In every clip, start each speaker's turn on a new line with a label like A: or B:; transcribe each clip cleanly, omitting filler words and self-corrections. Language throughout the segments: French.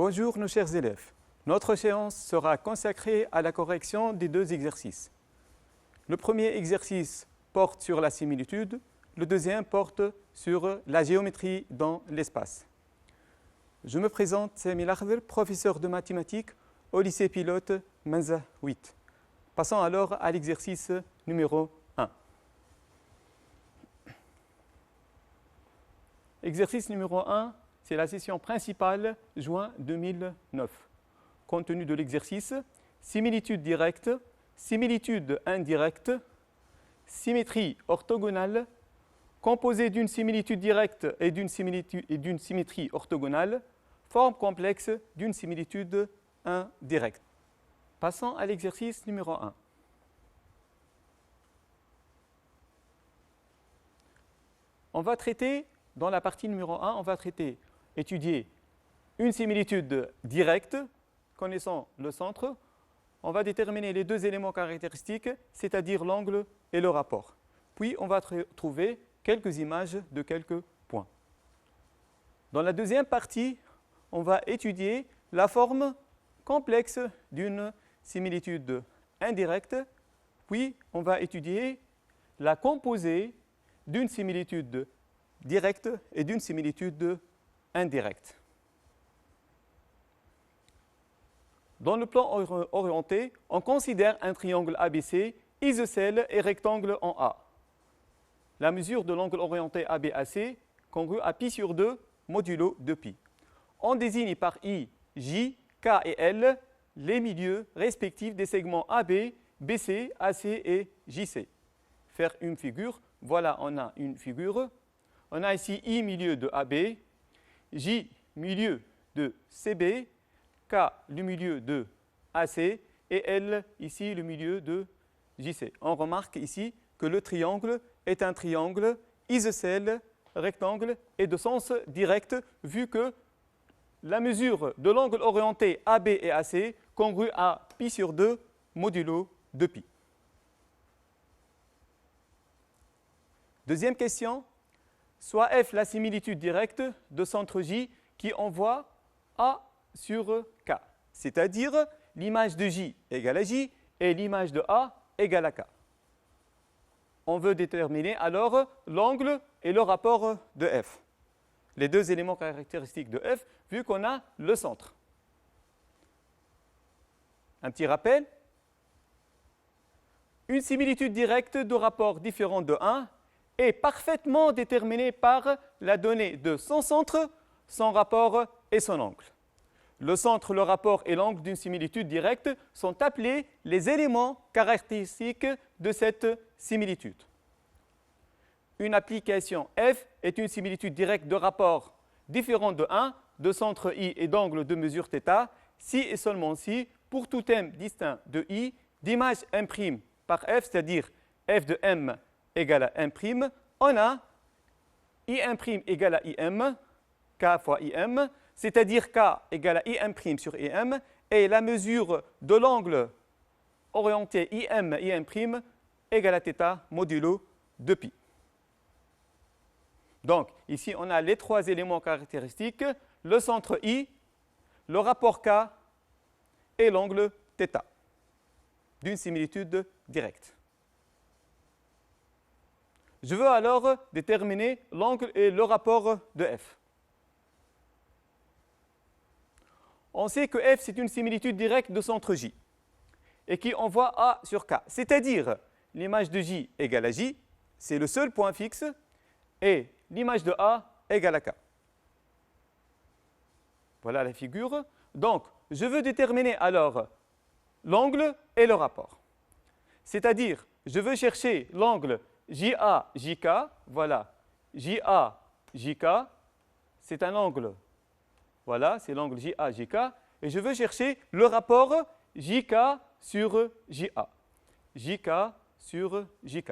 A: Bonjour nos chers élèves. Notre séance sera consacrée à la correction des deux exercices. Le premier exercice porte sur la similitude, le deuxième porte sur la géométrie dans l'espace. Je me présente, Sami Lakhdher, professeur de mathématiques au lycée pilote Menza 8. Passons alors à l'exercice numéro 1. Exercice numéro 1, c'est la session principale, juin 2009. Compte tenu de l'exercice, similitude directe, similitude indirecte, symétrie orthogonale, composée d'une similitude directe et d'une symétrie orthogonale, forme complexe d'une similitude indirecte. Passons à l'exercice numéro 1. On va traiter, dans la partie numéro 1, étudier une similitude directe, connaissant le centre. On va déterminer les deux éléments caractéristiques, c'est-à-dire l'angle et le rapport. Puis, on va trouver quelques images de quelques points. Dans la deuxième partie, on va étudier la forme complexe d'une similitude indirecte. Puis, on va étudier la composée d'une similitude directe et d'une similitude indirecte. Dans le plan orienté, on considère un triangle ABC, isocèle et rectangle en A. La mesure de l'angle orienté ABAC congrue à pi sur 2 modulo de pi. On désigne par I, J, K et L les milieux respectifs des segments AB, BC, AC et JC. Faire une figure, voilà, on a une figure. On a ici I milieu de AB, J milieu de CB, K le milieu de AC et L ici le milieu de JC. On remarque ici que le triangle est un triangle isocèle, rectangle et de sens direct vu que la mesure de l'angle orienté AB et AC congrue à pi sur 2 modulo de pi. Deuxième question. Soit F la similitude directe de centre J qui envoie A sur K, c'est-à-dire l'image de J égale à J et l'image de A égale à K. On veut déterminer alors l'angle et le rapport de F, les deux éléments caractéristiques de F, vu qu'on a le centre. Un petit rappel. Une similitude directe de rapport différent de 1 est parfaitement déterminée par la donnée de son centre, son rapport et son angle. Le centre, le rapport et l'angle d'une similitude directe sont appelés les éléments caractéristiques de cette similitude. Une application F est une similitude directe de rapport différent de 1, de centre I et d'angle de mesure θ, si et seulement si, pour tout m distinct de I, d'image M' par F, c'est-à-dire F de M égale à M', on a IM' égale à IM, K fois IM, c'est-à-dire K égale à IM' sur IM, et la mesure de l'angle orienté IM égale à θ modulo de pi. Donc, ici, on a les trois éléments caractéristiques, le centre I, le rapport K et l'angle θ d'une similitude directe. Je veux alors déterminer l'angle et le rapport de F. On sait que F, c'est une similitude directe de centre J et qui envoie A sur K, c'est-à-dire l'image de J égale à J, c'est le seul point fixe, et l'image de A égale à K. Voilà la figure. Donc, je veux déterminer alors l'angle et le rapport. C'est-à-dire, je veux chercher l'angle JA, JK, voilà, JA, JK, c'est un angle, voilà, c'est l'angle JA, JK, et je veux chercher le rapport JK sur JA, JK sur JK.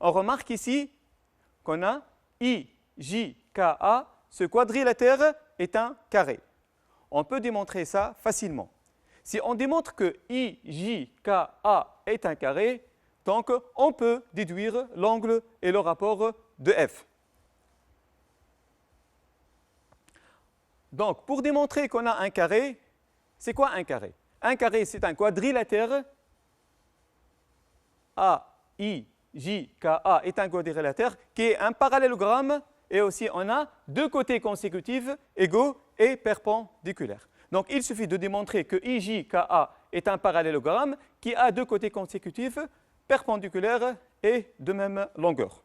A: On remarque ici qu'on a IJKA, ce quadrilatère est un carré. On peut démontrer ça facilement. Si on démontre que IJKA est un carré, donc on peut déduire l'angle et le rapport de F. Donc, pour démontrer qu'on a un carré, c'est quoi un carré? Un carré, c'est un quadrilatère. AIJKA est un quadrilatère qui est un parallélogramme et aussi on a deux côtés consécutifs égaux et perpendiculaires. Donc, il suffit de démontrer que IJKA est un parallélogramme qui a deux côtés consécutifs perpendiculaires et de même longueur.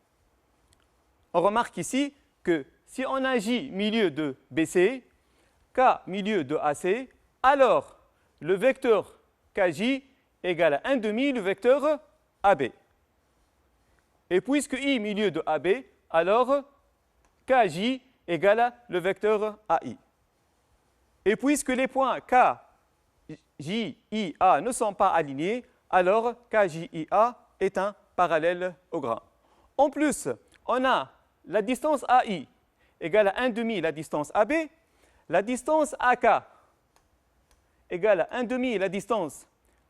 A: On remarque ici que si on a J milieu de BC, K milieu de AC, alors le vecteur KJ égale à 1 demi le vecteur AB. Et puisque I milieu de AB, alors KJ égale à le vecteur AI. Et puisque les points K, J, I, A ne sont pas alignés, alors KJIA est un parallélogramme. En plus, on a la distance AI égale à 1 demi la distance AB, la distance AK égale à 1 demi la distance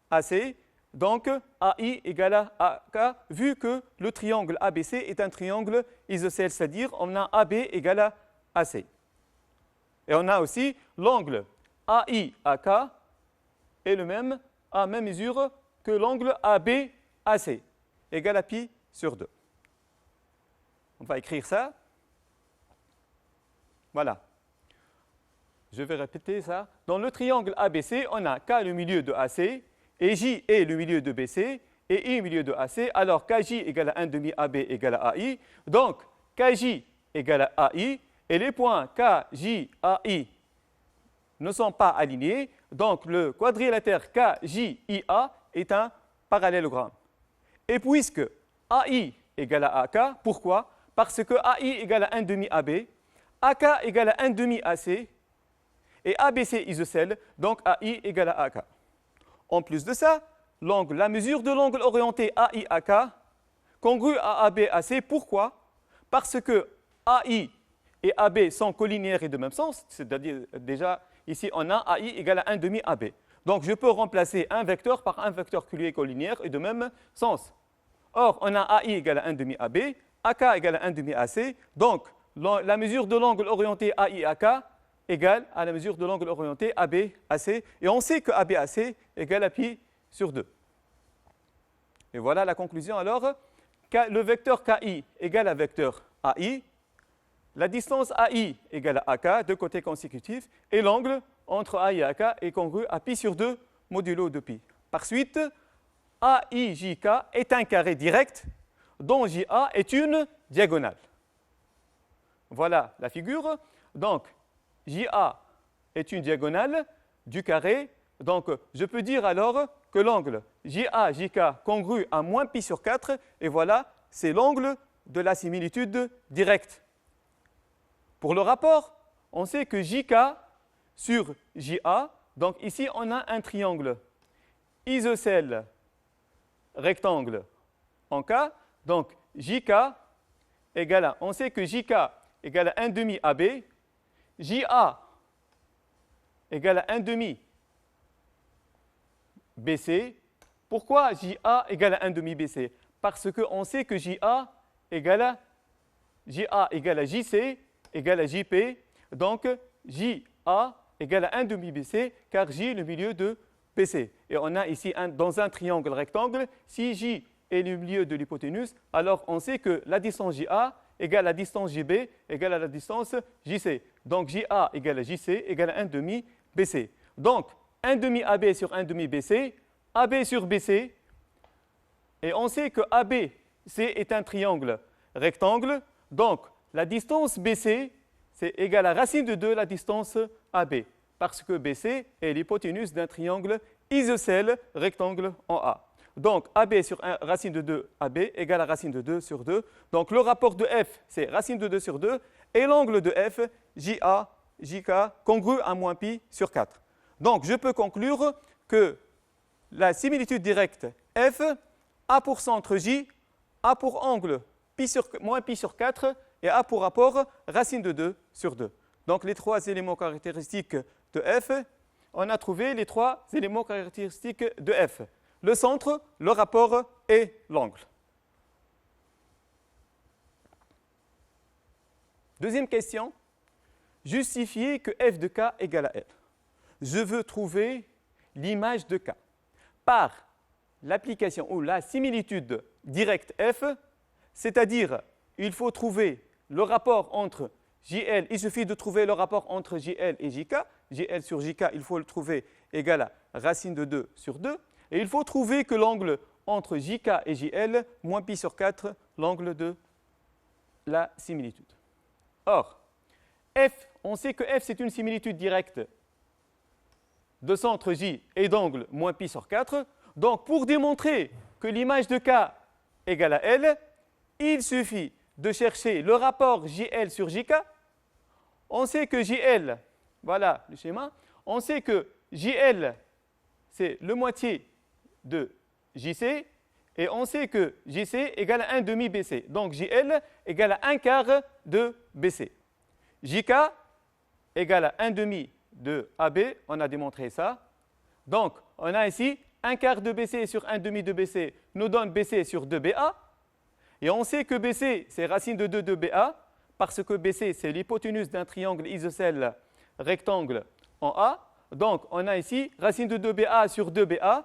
A: AC, donc AI égale à AK, vu que le triangle ABC est un triangle isocèle, c'est-à-dire on a AB égale à AC. Et on a aussi l'angle AI-AK est le même, à même mesure que l'angle AB-AC, égal à pi sur 2. On va écrire ça. Voilà. Je vais répéter ça. Dans le triangle ABC, on a K le milieu de AC, et J est le milieu de BC, et I le milieu de AC. Alors KJ égale à 1 demi AB égale à AI. Donc KJ égale à AI, et les points KJ, AI ne sont pas alignés. Donc le quadrilatère KJIA est un parallélogramme. Et puisque AI égale à AK, pourquoi? Parce que AI égale à 1 demi AB, AK égale à 1 demi AC, et ABC isocèle, donc AI égale à AK. En plus de ça, la mesure de l'angle orienté AI-AK congrue à AB-AC. Pourquoi? Parce que AI et AB sont collinéaires et de même sens, c'est-à-dire déjà ici on a AI égale à 1 demi AB. Donc je peux remplacer un vecteur par un vecteur qui lui est collinéaire et de même sens. Or, on a AI égale à 1 demi AB, AK égale à 1 demi AC, donc la mesure de l'angle orienté AI-AK égale à la mesure de l'angle orienté AB-AC, et on sait que AB-AC égale à pi sur 2. Et voilà la conclusion alors, le vecteur KI égale à vecteur AI, la distance AI égale à AK, deux côtés consécutifs, et l'angle entre AI et AK est congru à pi sur 2 modulo de pi. Par suite, AIJK est un carré direct dont JA est une diagonale. Voilà la figure. Donc, JA est une diagonale du carré. Donc, je peux dire alors que l'angle JA-JK congru à moins pi sur 4, et voilà, c'est l'angle de la similitude directe. Pour le rapport, on sait que JK sur JA, donc ici on a un triangle isocèle rectangle en K, donc JK égale à, on sait que JK égale à 1 demi AB, JA égale à 1 demi BC. Pourquoi JA égale à 1 demi BC? Parce qu'on sait que JA égale à JC égale à JP, donc JA égale à 1 demi BC, car J est le milieu de BC. Et on a ici, dans un triangle rectangle, si J est le milieu de l'hypoténuse, alors on sait que la distance JA égale à la distance JB égale à la distance JC. Donc JA égale à JC égale à 1 demi BC. Donc 1 demi AB sur 1 demi BC, AB sur BC, et on sait que ABC est un triangle rectangle, donc la distance BC, c'est égal à racine de 2 la distance AB, parce que BC est l'hypoténuse d'un triangle isocèle rectangle en A. Donc AB sur 1, racine de 2 AB égale à racine de 2 sur 2. Donc le rapport de F, c'est racine de 2 sur 2, et l'angle de F, JA, JK, congru à moins pi sur 4. Donc je peux conclure que la similitude directe F a pour centre J, a pour angle moins pi sur 4, et A pour rapport racine de 2 sur 2. Donc les trois éléments caractéristiques de F, on a trouvé les trois éléments caractéristiques de F. Le centre, le rapport et l'angle. Deuxième question. justifier que f de k égale à L. Je veux trouver l'image de k par l'application ou la similitude directe f, c'est-à-dire il faut trouver le rapport entre JL, il suffit de trouver le rapport entre JL et JK. JL sur JK, il faut le trouver égal à racine de 2 sur 2. Et il faut trouver que l'angle entre JK et JL, moins pi sur 4, l'angle de la similitude. Or, F, on sait que F c'est une similitude directe de centre J et d'angle moins pi sur 4. Donc, pour démontrer que l'image de K égale à L, il suffit de chercher le rapport JL sur JK. On sait que JL, voilà le schéma, on sait que JL, c'est le moitié de JC, et on sait que JC égale à 1 demi BC. Donc JL égale à 1 quart de BC. JK égale à 1 demi de AB, on a démontré ça. Donc on a ici 1 quart de BC sur 1 demi de BC nous donne BC sur 2BA. Et on sait que BC, c'est racine de 2 de BA, parce que BC, c'est l'hypoténuse d'un triangle isocèle rectangle en A. Donc, on a ici racine de 2BA sur 2BA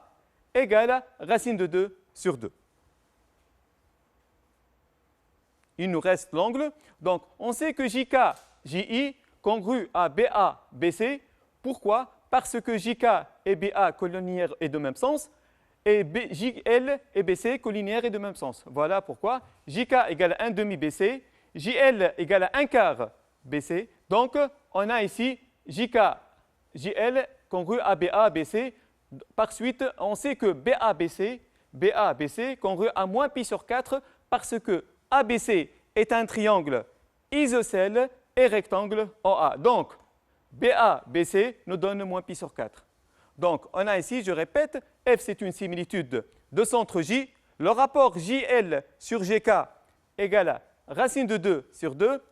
A: égale à racine de 2 sur 2. Il nous reste l'angle. Donc, on sait que JK, JI, congrue à BA, BC. Pourquoi? Parce que JK et BA collinéaires et de même sens. Et JL et BC collinaires et de même sens. Voilà pourquoi JK égale à 1 demi BC, JL égale à 1 quart BC. Donc, on a ici JK, JL congru à BA, BC. Par suite, on sait que BA, BC congru à moins pi sur 4 parce que ABC est un triangle isocèle et rectangle en A. Donc, BA, BC nous donne moins pi sur 4. Donc, on a ici, je répète, F c'est une similitude de centre J. Le rapport JL sur GK égale à racine de 2 sur 2.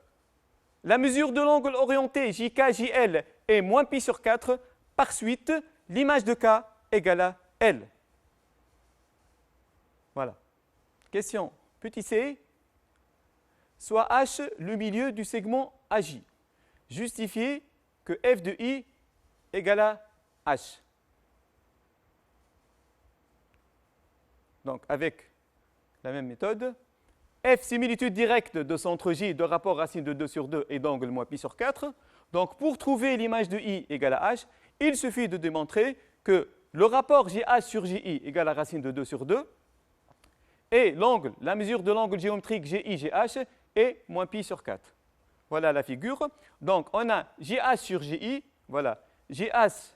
A: La mesure de l'angle orienté JK-JL est moins pi sur 4. Par suite, l'image de K égale à L. Voilà. Question. Petit c. Soit H le milieu du segment AJ. Justifiez que F de I égale à H. Donc, avec la même méthode, F, similitude directe de centre J, de rapport racine de 2 sur 2 et d'angle moins pi sur 4. Donc, pour trouver l'image de I égale à H, il suffit de démontrer que le rapport JH sur JI égale à racine de 2 sur 2 et l'angle, la mesure de l'angle géométrique GI-GH est moins pi sur 4. Voilà la figure. Donc, on a JH sur JI, voilà, JH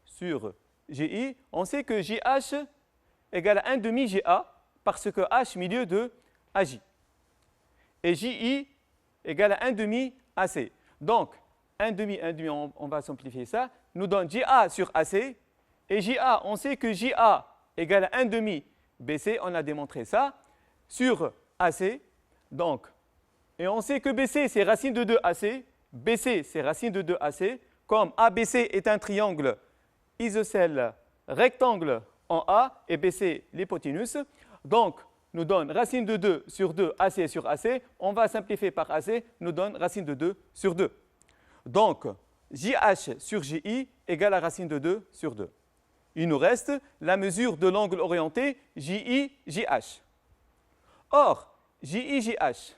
A: sur JI. On sait que JH égale à 1 demi GA parce que H milieu de AJ. Et JI égale à 1 demi AC. Donc, 1 demi, on va simplifier ça, nous donne JA sur AC. Et JA, on sait que JA égale à 1 demi BC, on a démontré ça, sur AC. Donc, et on sait que BC, c'est racine de 2 AC. BC, c'est racine de 2 AC. Comme ABC est un triangle isocèle rectangle en A et BC l'hypoténuse. Donc, nous donne racine de 2 sur 2 AC sur AC. On va simplifier par AC, nous donne racine de 2 sur 2. Donc, JH sur JI égale à racine de 2 sur 2. Il nous reste la mesure de l'angle orienté JI-JH. Or, JI-JH,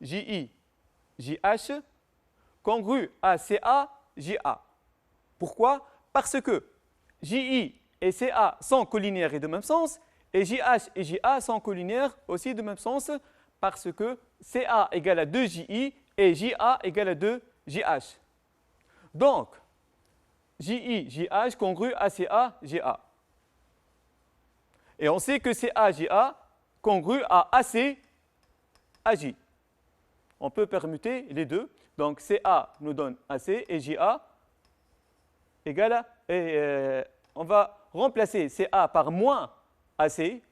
A: JI-JH congru à CA-JA. Pourquoi? Parce que JI et CA sont collinaires et de même sens, et JH et JA sont collinaires aussi de même sens, parce que CA égale à 2JI et JA égale à 2JH. Donc, JI, JH congru à CA, JA. Et on sait que CA, JA congru à AC, AJ. On peut permuter les deux. Donc, CA nous donne AC et JA égale à... on va remplacer CA par moins AC,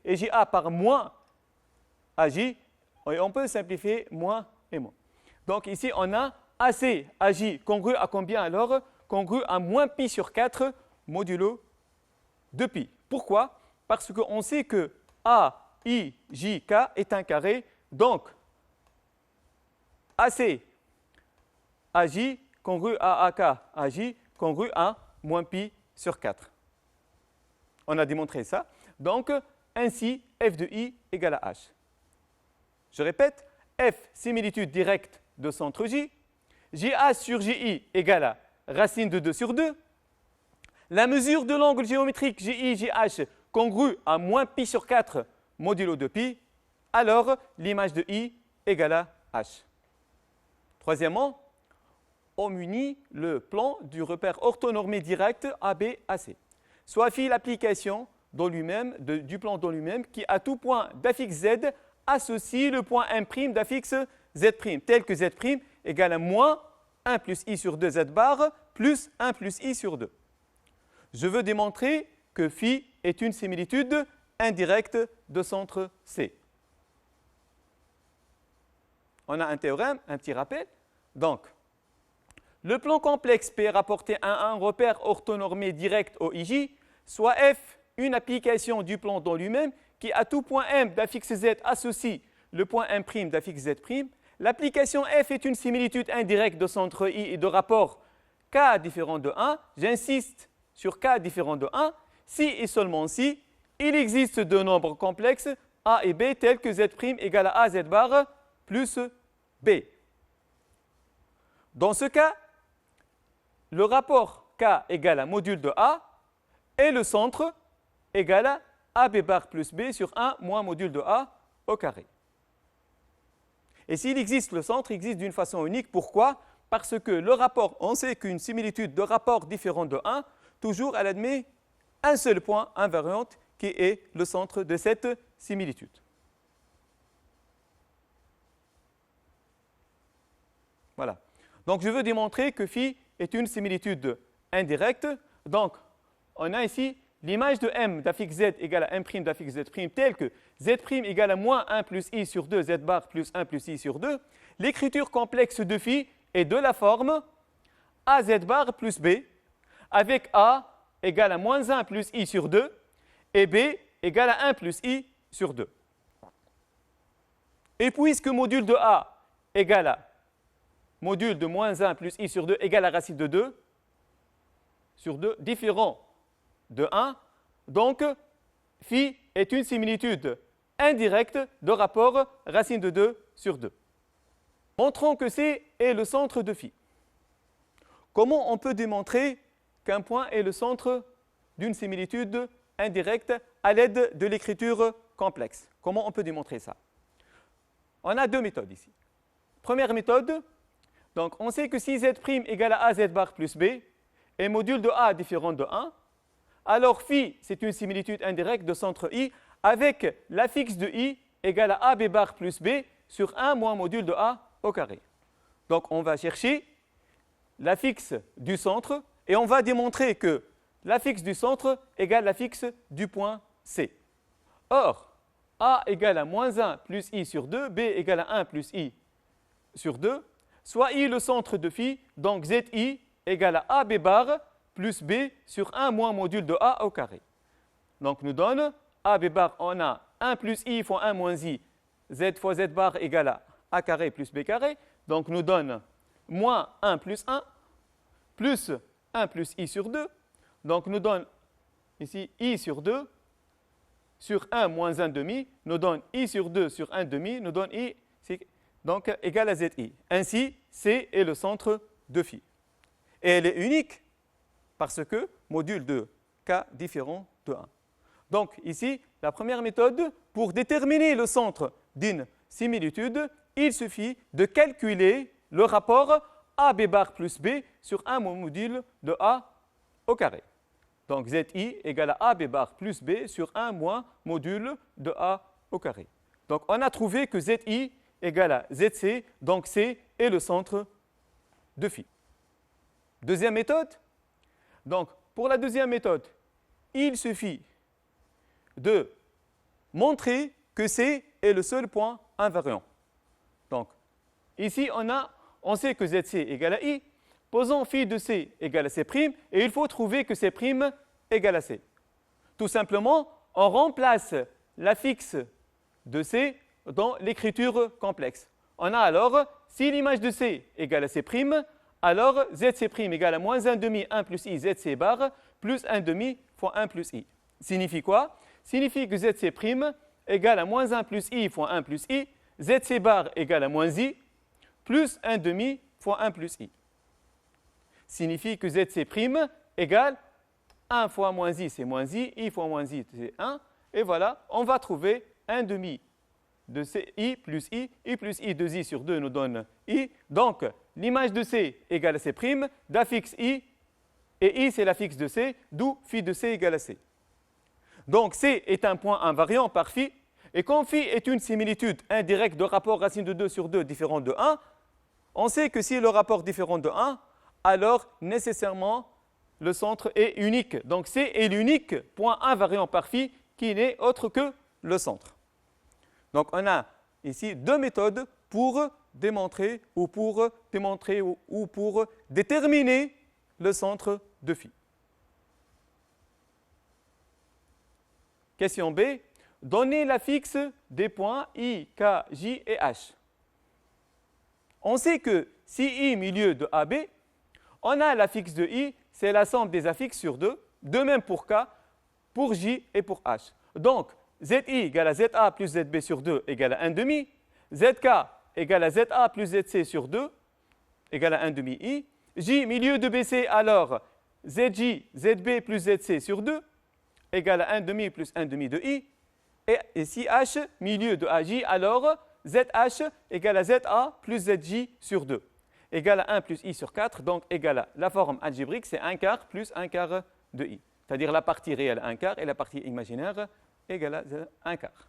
A: et JA par moins AJ. Et on peut simplifier moins et moins. Donc, ici, on a AC, AJ, congru à combien alors? Congru à moins pi sur 4 modulo 2pi. Pourquoi? Parce qu'on sait que A, I, J, K est un carré. Donc, AC AJ congru à AK, AJ congru à moins pi sur 4. On a démontré ça. Donc, ainsi, f de i égale à h. Je répète, f, similitude directe de centre J, JH sur JI égale à racine de 2 sur 2. La mesure de l'angle géométrique JI, JH congrue à moins pi sur 4 modulo de pi, alors l'image de I égale à H. Troisièmement, on unit le plan du repère orthonormé direct ABAC. Soit phi l'application du plan dans lui-même qui, à tout point d'affixe Z, associe le point M' d'affixe Z', tel que Z' égale à moins 1 plus I sur 2 Z bar plus 1 plus I sur 2. Je veux démontrer que phi est une similitude indirecte de centre C. On a un théorème, un petit rappel. Donc, le plan complexe P rapporté à un repère orthonormé direct OIJ, soit F, une application du plan dans lui-même, qui à tout point M d'affixe Z associe le point M' d'affixe Z'. L'application F est une similitude indirecte de centre I et de rapport K différent de 1. J'insiste sur K différent de 1. Si et seulement si, il existe deux nombres complexes A et B tels que Z' égale à AZ bar plus B. Dans ce cas, le rapport K égale à module de A et le centre égale à AB bar plus B sur 1 moins module de A au carré. Et s'il existe le centre, il existe d'une façon unique. Pourquoi? Parce que le rapport, on sait qu'une similitude de rapport différent de 1, toujours elle admet un seul point invariante qui est le centre de cette similitude. Voilà. Donc je veux démontrer que phi est une similitude indirecte. Donc on a ici l'image de M d'affixe Z égale à M' d'affixe Z' telle que Z' égale à moins 1 plus I sur 2 Z bar plus 1 plus I sur 2. L'écriture complexe de phi est de la forme AZ bar plus B avec A égale à moins 1 plus I sur 2 et B égale à 1 plus I sur 2. Et puisque module de A égale à module de moins 1 plus I sur 2 égale à racine de 2 sur 2 différent de 1, donc phi est une similitude indirecte de rapport racine de 2 sur 2. Montrons que C est le centre de phi. Comment on peut démontrer qu'un point est le centre d'une similitude indirecte à l'aide de l'écriture complexe? Comment on peut démontrer ça? On a deux méthodes ici. Première méthode, donc on sait que si Z' égale à AZ bar plus B et module de A différent de 1, alors phi c'est une similitude indirecte de centre I avec l'affixe de I égale à AB bar plus B sur 1 moins module de A au carré. Donc on va chercher l'affixe du centre et on va démontrer que l'affixe du centre égale l'affixe du point C. Or, A égale à moins 1 plus I sur 2, B égale à 1 plus I sur 2, soit I le centre de phi, donc ZI égale à AB bar plus B sur 1 moins module de A au carré. Donc nous donne AB bar, on a 1 plus I fois 1 moins I, Z fois Z bar égale à A carré plus B carré, donc nous donne moins 1 plus 1 plus 1 plus I sur 2, donc nous donne ici I sur 2 sur 1 moins 1 demi, nous donne I sur 2 sur 1 demi, nous donne I donc égal à ZI. Ainsi, C est le centre de phi. Et elle est unique parce que module de K différent de 1. Donc ici, la première méthode, pour déterminer le centre d'une similitude, il suffit de calculer le rapport AB bar plus B sur 1 moins module de A au carré. Donc ZI égale à AB bar plus B sur 1 moins module de A au carré. Donc on a trouvé que ZI égale à ZC, donc C est le centre de phi. Deuxième méthode. Donc pour la deuxième méthode, il suffit de montrer que C est le seul point invariant. Donc ici on sait que ZC égale à I. Posons phi de C égale à C', et il faut trouver que C' égale à C. Tout simplement, on remplace l'affixe de C dans l'écriture complexe. On a alors, si l'image de C égale à C', alors ZC' égale à moins 1 demi 1 plus I ZC bar plus 1 demi fois 1 plus I. Signifie quoi? Signifie que ZC' égale à moins 1 plus I fois 1 plus I, ZC bar égale à moins I, plus 1 demi fois 1 plus I. Signifie que ZC' égale 1 fois moins I, c'est moins I fois moins I, c'est 1. Et voilà, on va trouver 1 demi de I plus I plus I, 2I sur 2 nous donne I. Donc, l'image de C égale à C', d'affixe I, et I c'est l'affixe de C, d'où phi de C égale à C. Donc, C est un point invariant par phi, et quand phi est une similitude indirecte de rapport racine de 2 sur 2 différent de 1, on sait que si le rapport différent de 1, alors nécessairement le centre est unique. Donc, C est l'unique point invariant par phi qui n'est autre que le centre. Donc, on a ici deux méthodes pour démontrer ou pour déterminer le centre de phi. Question B. Donnez l'affixe des points I, K, J et H. On sait que si I milieu de AB, on a l'affixe de I, c'est la somme des affixes sur 2, de même pour K, pour J et pour H. Donc, ZI égale à ZA plus ZB sur 2 égale à 1 demi, ZK égale à ZA plus ZC sur 2 égale à 1 demi I, J milieu de BC alors ZJ, ZB plus ZC sur 2 égale à 1 demi plus 1 demi de I, et si H milieu de AJ alors ZH égale à ZA plus ZJ sur 2 égale à 1 plus I sur 4, donc égale à la forme algébrique, c'est 1 quart plus 1 quart de I. C'est-à-dire la partie réelle 1 quart et la partie imaginaire égale à 1 quart.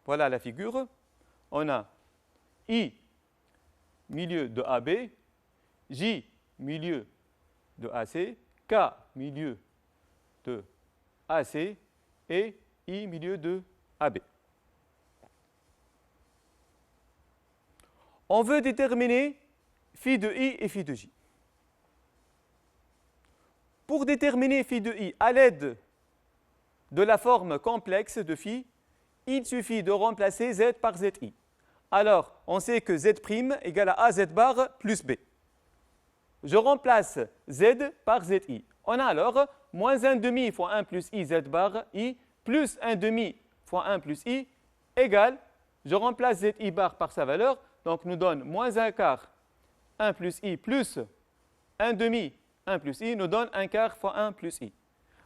A: Voilà la figure. On a I milieu de AB, J milieu de AC, K milieu de AC et I milieu de AB. On veut déterminer phi de I et phi de J. Pour déterminer phi de I à l'aide de la forme complexe de phi, il suffit de remplacer Z par ZI. Alors, on sait que Z' égale à AZ bar plus B. Je remplace Z par ZI. On a alors moins 1 demi fois 1 plus I Z bar I plus 1 demi fois 1 plus I égale, je remplace ZI bar par sa valeur, donc nous donne moins 1 quart 1 plus I plus 1 demi 1 plus I nous donne 1 quart fois 1 plus I.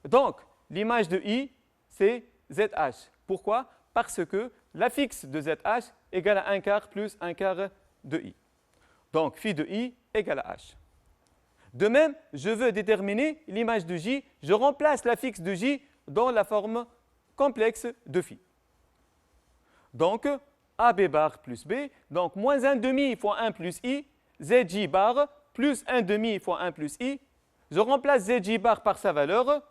A: Donc, l'image de I, c'est ZH. Pourquoi? Parce que l'affixe de ZH égale à 1 quart plus 1 quart de I. Donc, phi de I égale à H. De même, je veux déterminer l'image de J. Je remplace l'affixe de J dans la forme complexe de phi. Donc, AB bar plus B, donc moins 1 demi fois 1 plus I, ZJ bar plus 1 demi fois 1 plus I. Je remplace ZJ bar par sa valeur,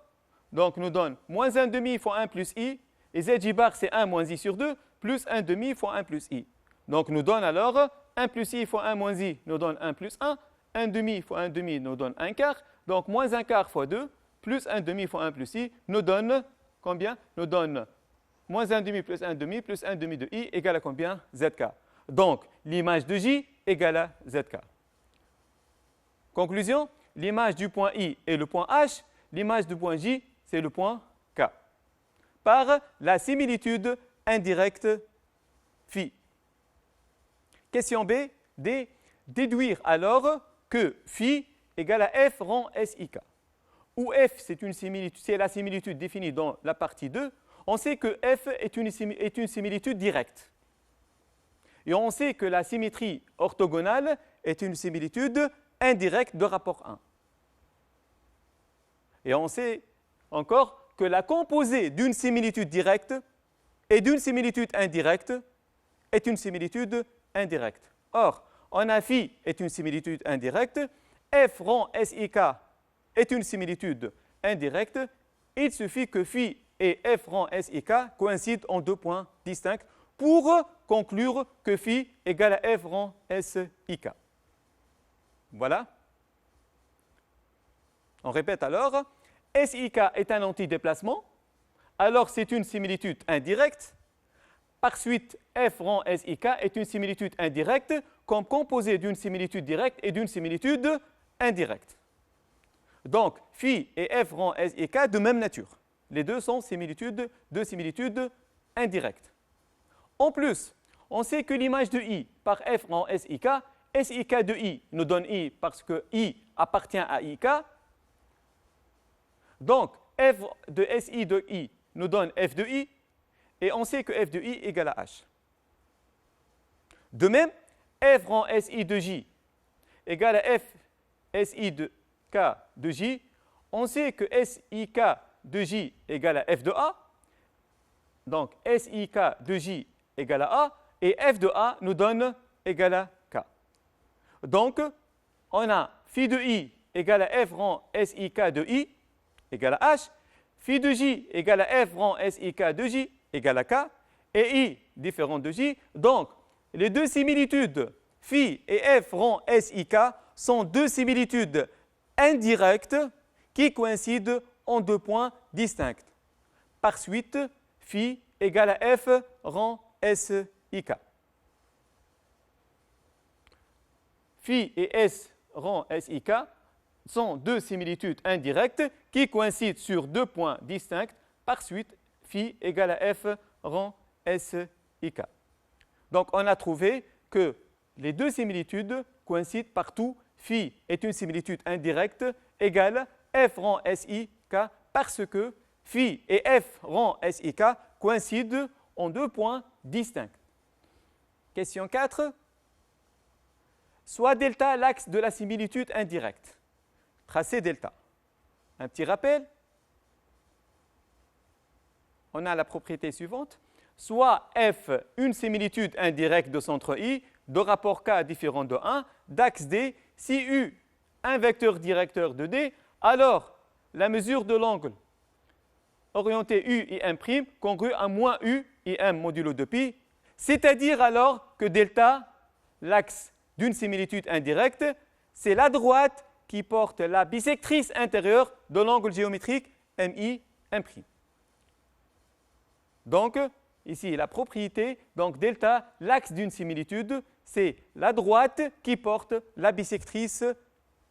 A: donc nous donne moins 1 demi fois 1 plus I, et ZJ bar c'est 1 moins I sur 2, plus 1 demi fois 1 plus I. Donc nous donne alors 1 plus I fois 1 moins I nous donne 1 plus 1, 1 demi fois 1 demi nous donne 1 quart, donc moins 1 quart fois 2, plus 1 demi fois 1 plus I, nous donne combien? Nous donne moins 1 demi plus 1 demi plus 1 demi de I égale à combien? ZK. Donc, l'image de J égale à ZK. Conclusion, l'image du point I est le point H, l'image du point J, c'est le point K. Par la similitude indirecte phi. Question B, déduire alors que phi égale à F rang SIK. Où F, c'est la similitude définie dans la partie 2, on sait que F est une similitude directe. Et on sait que la symétrie orthogonale est une similitude indirecte de rapport 1. Et on sait encore que la composée d'une similitude directe et d'une similitude indirecte est une similitude indirecte. Or, on a phi est une similitude indirecte, F rang SIK est une similitude indirecte, il suffit que phi et F rang SIK coïncident en deux points distincts pour conclure que phi égale à F rang SIK. Voilà. On répète alors. SIK est un antidéplacement, alors c'est une similitude indirecte. Par suite, f rang SIK est une similitude indirecte comme composée d'une similitude directe et d'une similitude indirecte. Donc, phi et f rang SIK de même nature. Les deux sont deux similitudes indirectes. En plus, on sait que l'image de I par f rang SIK, SIK de I nous donne I parce que I appartient à IK. Donc, f de SI de I nous donne f de I, et on sait que f de I égale à H. De même, f rang SI de J égale à f SI de K de J. On sait que SIK de J égale à f de A. Donc, SIK de J égale à A, et f de A nous donne égal à K. Donc, on a phi de I égale à f rang SIK de I égale à H, phi de J égale à f rang SIK de J égale à K, et I différent de J. Donc, les deux similitudes phi et f rang SIK sont deux similitudes indirectes qui coïncident en deux points distincts. Par suite, phi égale à f rang SIK. Phi et S rang SIK sont deux similitudes indirectes qui coïncident sur deux points distincts. Par suite, phi égale à f rang SIK. Donc, on a trouvé que les deux similitudes coïncident partout. Phi est une similitude indirecte égale f rang SIK parce que phi et f rang SIK coïncident en deux points distincts. Question 4. Soit delta l'axe de la similitude indirecte. Tracé delta. Un petit rappel. On a la propriété suivante. Soit f une similitude indirecte de centre I, de rapport K différent de 1, d'axe D, si U un vecteur directeur de D, alors la mesure de l'angle orienté U et M' congrue à moins U et M modulo de pi, c'est-à-dire alors que delta, l'axe d'une similitude indirecte, c'est la droite qui porte la bisectrice intérieure de l'angle géométrique MI, M'. Donc, ici, la propriété, donc delta, l'axe d'une similitude, c'est la droite qui porte la bisectrice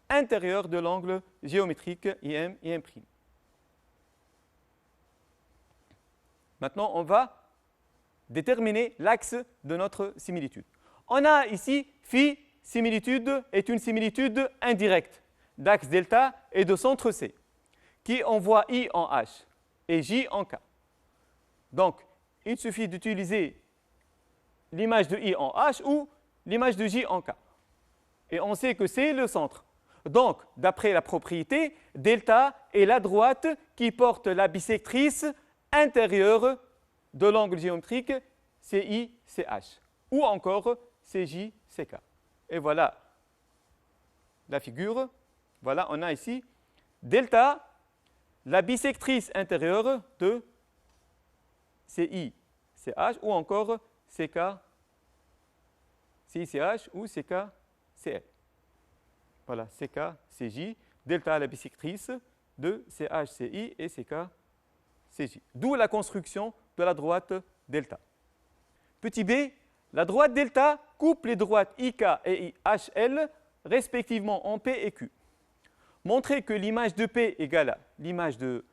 A: intérieure de l'angle géométrique IM et M'. Maintenant, on va déterminer l'axe de notre similitude. On a ici phi, similitude, est une similitude indirecte d'axe delta et de centre C, qui envoie I en H et J en K. Donc, il suffit d'utiliser l'image de I en H ou l'image de J en K. Et on sait que c'est le centre. Donc, d'après la propriété, delta est la droite qui porte la bisectrice intérieure de l'angle géométrique CI, CH, ou encore CJ, CK. Et voilà la figure. Voilà, on a ici delta, la bisectrice intérieure de CI, CH, ou encore CK, CI, CH, ou CK, CL. Voilà, CK, CJ, delta la bisectrice de CH, CI et CK, CJ. D'où la construction de la droite delta. Petit b, la droite delta coupe les droites IK et IHL respectivement en P et Q. Montrez que l'image de P égale à l'image de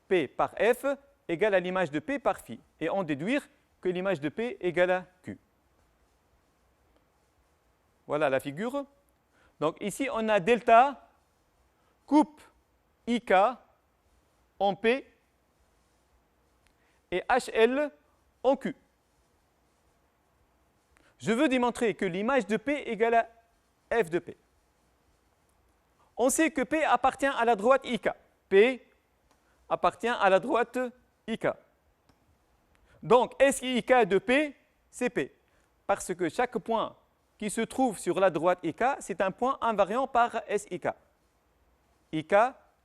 A: P par F égale à l'image de P par phi. Et en déduire que l'image de P égale à Q. Voilà la figure. Donc ici, on a delta coupe IK en P et HL en Q. Je veux démontrer que l'image de P égale à F de P. On sait que P appartient à la droite IK. P appartient à la droite IK. Donc, SIK de P, c'est P. Parce que chaque point qui se trouve sur la droite IK, c'est un point invariant par SIK. IK,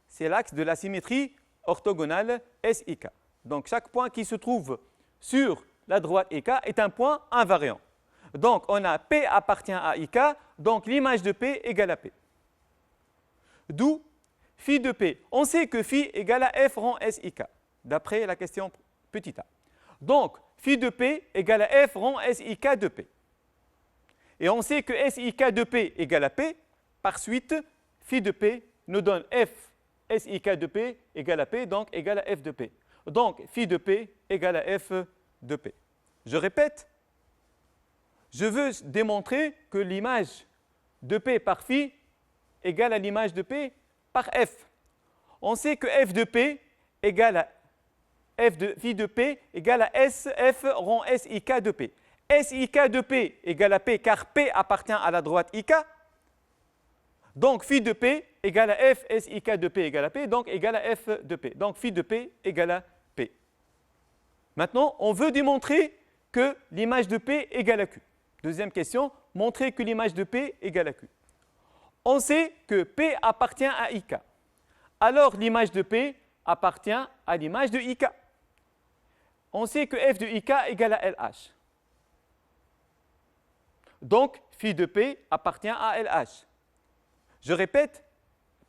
A: c'est l'axe de la symétrie orthogonale SIK. Donc, chaque point qui se trouve sur la droite IK est un point invariant. Donc, on a P appartient à IK, donc l'image de P égale à P. D'où phi de P. On sait que phi égale à F rang SIK, d'après la question petit a. Donc, phi de P égale à F rond SIK de P. Et on sait que SIK de P égale à P. Par suite, phi de P nous donne F SIK de P égale à P, donc égale à F de P. Donc, phi de P égale à F de P. Je répète, je veux démontrer que l'image de P par phi égale à l'image de P par F. On sait que F de P égale à F de phi de P égale à SF rond SIK de P. SIK de P égale à P car P appartient à la droite IK. Donc phi de P égale à F SIK de P égale à P, donc égale à F de P. Donc phi de P égale à P. Maintenant, on veut démontrer que l'image de P égale à Q. Deuxième question, montrer que l'image de P égale à Q. On sait que P appartient à IK. Alors l'image de P appartient à l'image de IK. On sait que F de IK égale à LH. Donc, phi de P appartient à LH. Je répète,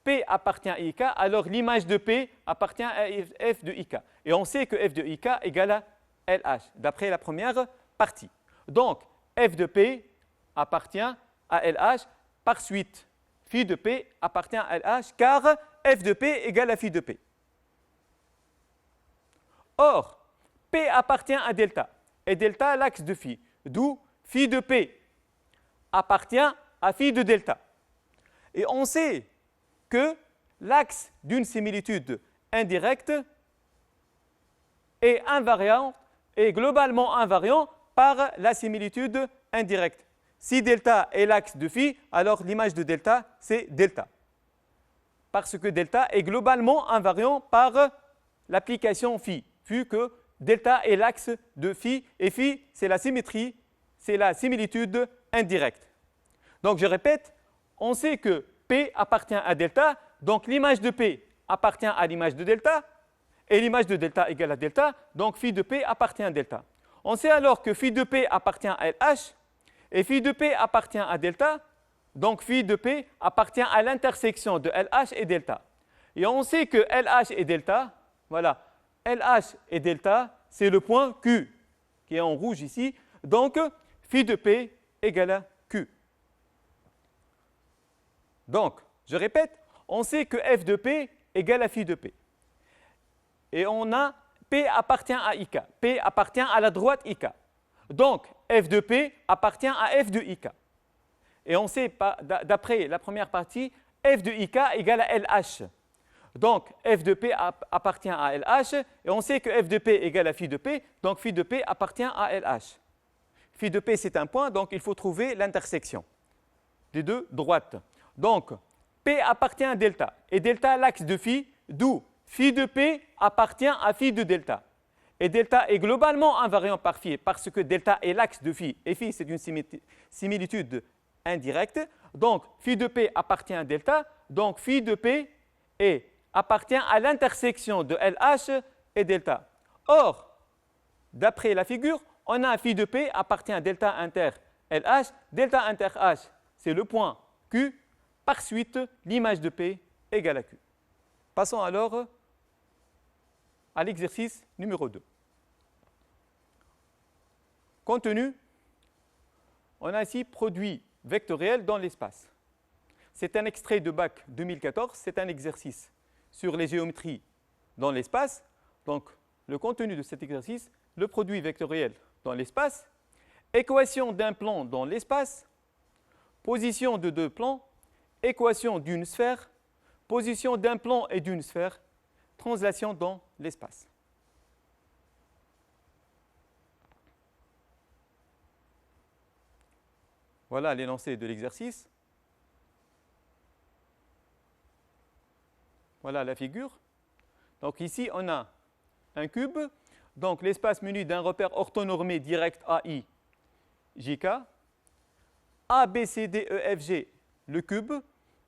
A: P appartient à IK, alors l'image de P appartient à F de IK. Et on sait que F de IK égale à LH, d'après la première partie. Donc, F de P appartient à LH, par suite, phi de P appartient à LH, car F de P égale à phi de P. Or, P appartient à delta, et delta l'axe de phi, d'où phi de P appartient à phi de delta. Et on sait que l'axe d'une similitude indirecte est invariant et globalement invariant par la similitude indirecte. Si delta est l'axe de phi, alors l'image de delta, c'est delta. Parce que delta est globalement invariant par l'application phi, vu que delta est l'axe de phi, et phi, c'est la symétrie, c'est la similitude indirecte. Donc, je répète, on sait que P appartient à delta, donc l'image de P appartient à l'image de delta, et l'image de delta égale à delta, donc phi de P appartient à delta. On sait alors que phi de P appartient à LH, et phi de P appartient à delta, donc phi de P appartient à l'intersection de LH et delta. Et on sait que LH et delta, voilà, LH et delta, c'est le point Q, qui est en rouge ici, donc phi de P égale à Q. Donc, je répète, on sait que f de P égale à phi de P. Et on a P appartient à IK. P appartient à la droite IK. Donc, f de P appartient à f de IK. Et on sait, d'après la première partie, f de IK égale à LH. Donc, f de P appartient à LH. Et on sait que f de P égale à phi de P. Donc, phi de P appartient à LH. Phi de P, c'est un point, donc il faut trouver l'intersection des deux droites. Donc, P appartient à delta, et delta l'axe de phi, d'où phi de P appartient à phi de delta. Et delta est globalement invariant par phi, parce que delta est l'axe de phi, et phi c'est une similitude indirecte. Donc, phi de P appartient à delta, donc phi de P appartient à l'intersection de LH et delta. Or, d'après la figure, on a phi de P appartient à delta inter LH, delta inter H, c'est le point Q. Par suite, l'image de P égale à Q. Passons alors à l'exercice numéro 2. Contenu, on a ici produit vectoriel dans l'espace. C'est un extrait de Bac 2014, c'est un exercice sur les géométries dans l'espace. Donc, le contenu de cet exercice, le produit vectoriel dans l'espace, équation d'un plan dans l'espace, position de deux plans, équation d'une sphère, position d'un plan et d'une sphère, translation dans l'espace. Voilà l'énoncé de l'exercice. Voilà la figure. Donc ici, on a un cube. Donc l'espace muni d'un repère orthonormé direct AI, JK. A, B, C, D, E, F, G, le cube,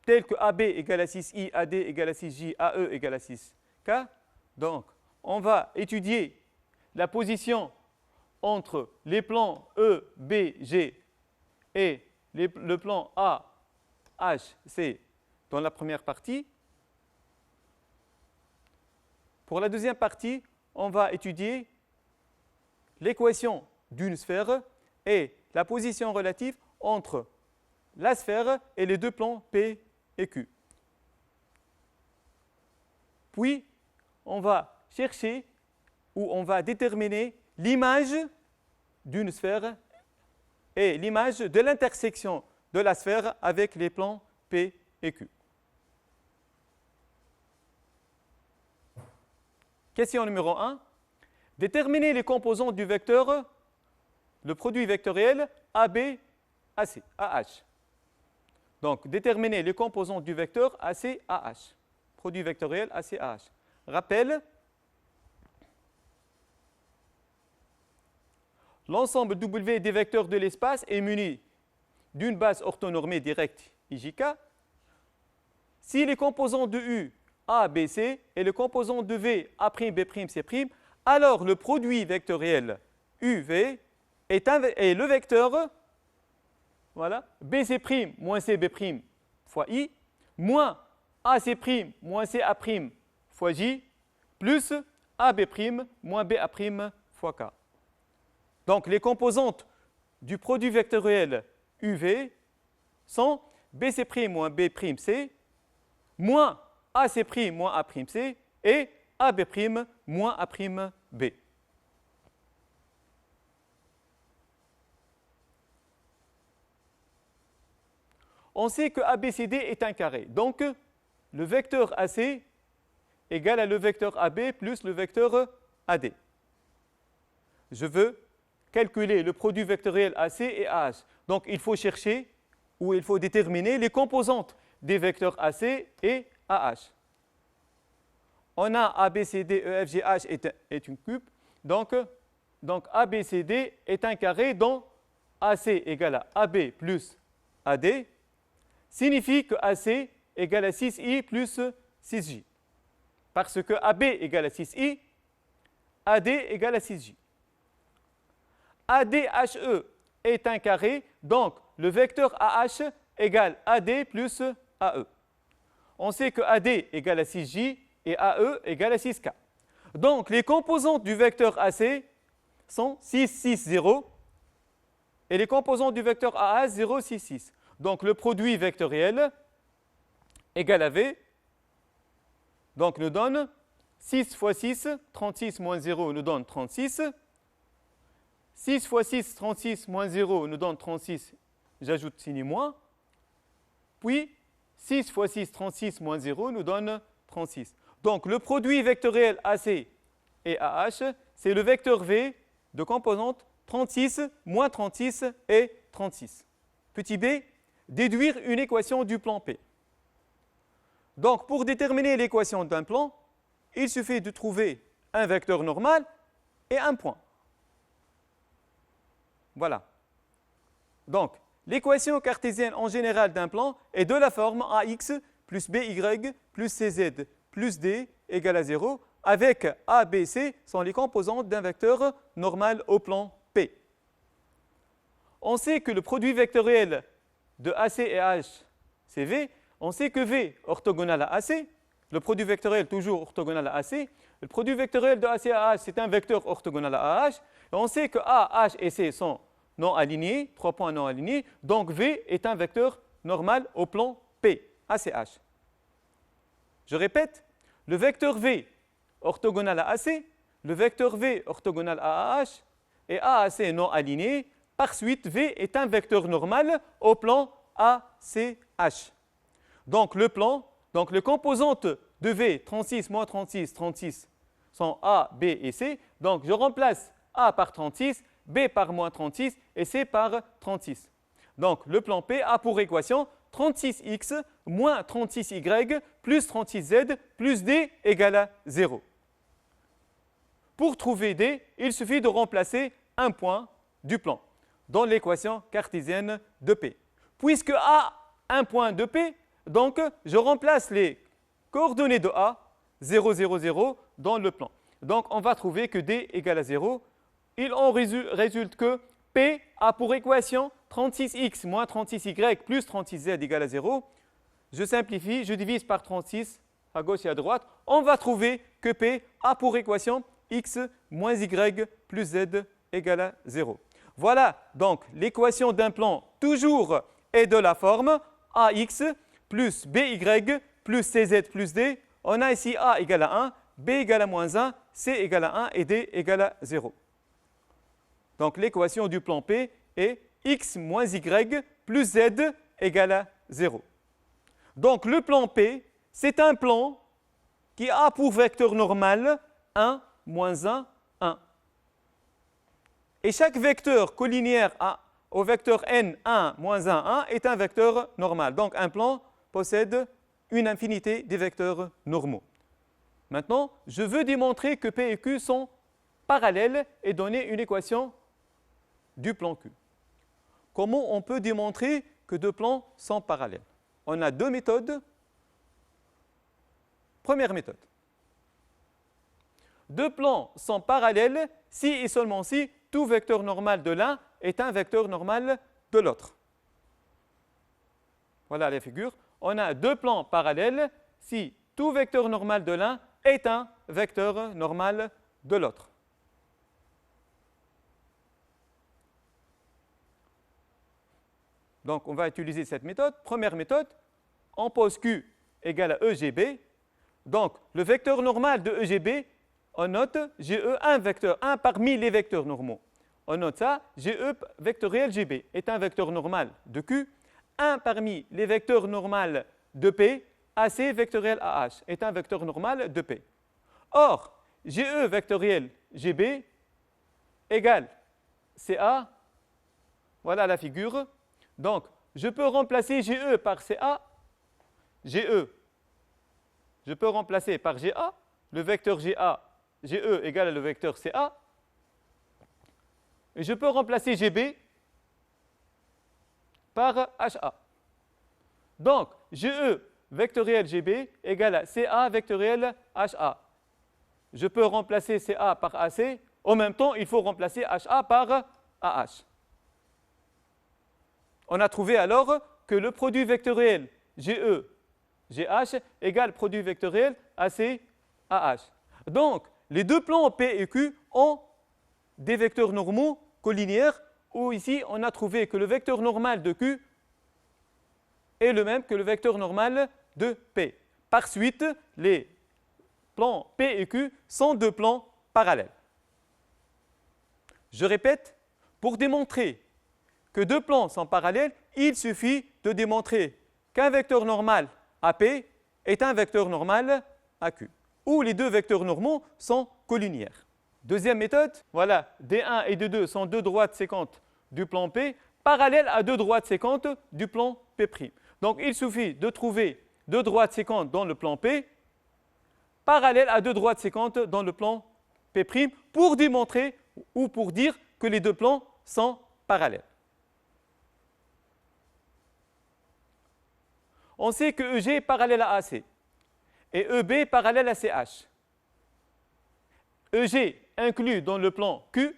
A: tel que AB égale à 6I, AD égale à 6J, AE égale à 6K. Donc, on va étudier la position entre les plans E, B, G et le plan A, H, C dans la première partie. Pour la deuxième partie, on va étudier l'équation d'une sphère et la position relative entre la sphère et les deux plans P et Q. Puis, on va chercher ou on va déterminer l'image d'une sphère et l'image de l'intersection de la sphère avec les plans P et Q. Question numéro 1. Déterminer les composants du vecteur, le produit vectoriel AB, AC, AH. Donc, déterminer les composants du vecteur AC, AH. Produit vectoriel AC, AH. Rappel, l'ensemble W des vecteurs de l'espace est muni d'une base orthonormée directe IJK. Si les composants de U, A, B, C et le composant de V, A', B', C', alors le produit vectoriel UV est le vecteur, voilà, BC' moins CB' fois I, moins AC' moins CA' fois J, plus AB' moins BA' fois K. Donc les composantes du produit vectoriel UV sont BC' moins B'C, moins AC' moins A'C et AB' moins A'B. On sait que ABCD est un carré. Donc, le vecteur AC égale à le vecteur AB plus le vecteur AD. Je veux calculer le produit vectoriel AC et AH. Donc, il faut chercher ou il faut déterminer les composantes des vecteurs AC et AH. On a ABCD, EFGH est une cube. Donc ABCD est un carré dont AC égale à AB plus AD, signifie que AC égale à 6I plus 6J. Parce que AB égale à 6I, AD égale à 6J. ADHE est un carré, donc le vecteur AH égale AD plus AE. On sait que AD égale à 6J et AE égale à 6K. Donc les composantes du vecteur AC sont 6, 6, 0 et les composantes du vecteur AH 0, 6, 6. Donc le produit vectoriel égal à V, donc nous donne 6 fois 6, 36 moins 0 nous donne 36. 6 fois 6, 36 moins 0 nous donne 36, j'ajoute signe moins. Puis 6 fois 6, 36 moins 0 nous donne 36. Donc le produit vectoriel AC et AH, c'est le vecteur V de composantes 36, moins 36 et 36. Petit b, déduire une équation du plan P. Donc pour déterminer l'équation d'un plan, il suffit de trouver un vecteur normal et un point. Voilà. Donc l'équation cartésienne en général d'un plan est de la forme AX plus BY plus CZ plus D égale à 0, avec A, B, C sont les composantes d'un vecteur normal au plan P. On sait que le produit vectoriel de AC et H, c'est V. On sait que V orthogonal à AC, le produit vectoriel toujours orthogonal à AC. Le produit vectoriel de AC à H, c'est un vecteur orthogonal à AH. Et on sait que A, H et C sont non alignés, 3 points non alignés. Donc V est un vecteur normal au plan P, ACH. Je répète, le vecteur V orthogonal à AC, le vecteur V orthogonal à AH et AAC non aligné. Par suite, V est un vecteur normal au plan ACH. Donc le plan, donc les composantes de V, 36, moins 36, 36, sont A, B et C. Donc je remplace A par 36, B par moins 36 et C par 36. Donc le plan P a pour équation 36x moins 36y plus 36z plus D égale à 0. Pour trouver D, il suffit de remplacer un point du plan dans l'équation cartésienne de P. Puisque A a un point de P, donc je remplace les coordonnées de A, 0, 0, 0, dans le plan. Donc on va trouver que D égale à 0. Il en résulte que P a pour équation 36x moins 36y plus 36z égale à 0. Je simplifie, je divise par 36 à gauche et à droite. On va trouver que P a pour équation x moins y plus z égale à 0. Voilà donc l'équation d'un plan toujours est de la forme AX plus BY plus CZ plus D. On a ici A égale à 1, B égale à moins 1, C égale à 1 et D égale à 0. Donc l'équation du plan P est X moins Y plus Z égale à 0. Donc le plan P, c'est un plan qui a pour vecteur normal 1, moins 1, 1. Et chaque vecteur collinéaire au vecteur n, 1, moins 1, 1 est un vecteur normal. Donc un plan possède une infinité des vecteurs normaux. Maintenant, je veux démontrer que P et Q sont parallèles et donner une équation du plan Q. Comment on peut démontrer que deux plans sont parallèles? On a deux méthodes. Première méthode. Deux plans sont parallèles si et seulement si tout vecteur normal de l'un est un vecteur normal de l'autre. Voilà la figure. On a deux plans parallèles si tout vecteur normal de l'un est un vecteur normal de l'autre. Donc, on va utiliser cette méthode. Première méthode, on pose Q égale à EGB. Donc, le vecteur normal de EGB, on note GE, un vecteur, un parmi les vecteurs normaux. On note ça, GE vectoriel GB est un vecteur normal de Q. Un parmi les vecteurs normaux de P, AC vectoriel AH est un vecteur normal de P. Or, GE vectoriel GB égale CA, voilà la figure. Donc, je peux remplacer GE par CA, GE, je peux remplacer par GA, le vecteur GE égale le vecteur CA, et je peux remplacer GB par HA. Donc, GE vectoriel GB égale à CA vectoriel HA. Je peux remplacer CA par AC. En même temps, il faut remplacer HA par AH. On a trouvé alors que le produit vectoriel GE, GH égale produit vectoriel AC, AH. Donc, les deux plans P et Q ont des vecteurs normaux collinéaires où ici, on a trouvé que le vecteur normal de Q est le même que le vecteur normal de P. Par suite, les plans P et Q sont deux plans parallèles. Je répète, pour démontrer que deux plans sont parallèles, il suffit de démontrer qu'un vecteur normal AP est un vecteur normal AQ, où les deux vecteurs normaux sont collinéaires. Deuxième méthode, voilà, D1 et D2 sont deux droites séquentes du plan P, parallèles à deux droites séquentes du plan P'. Donc il suffit de trouver deux droites séquentes dans le plan P, parallèles à deux droites séquentes dans le plan P' pour démontrer ou pour dire que les deux plans sont parallèles. On sait que EG est parallèle à AC et EB parallèle à CH. EG inclus dans le plan Q,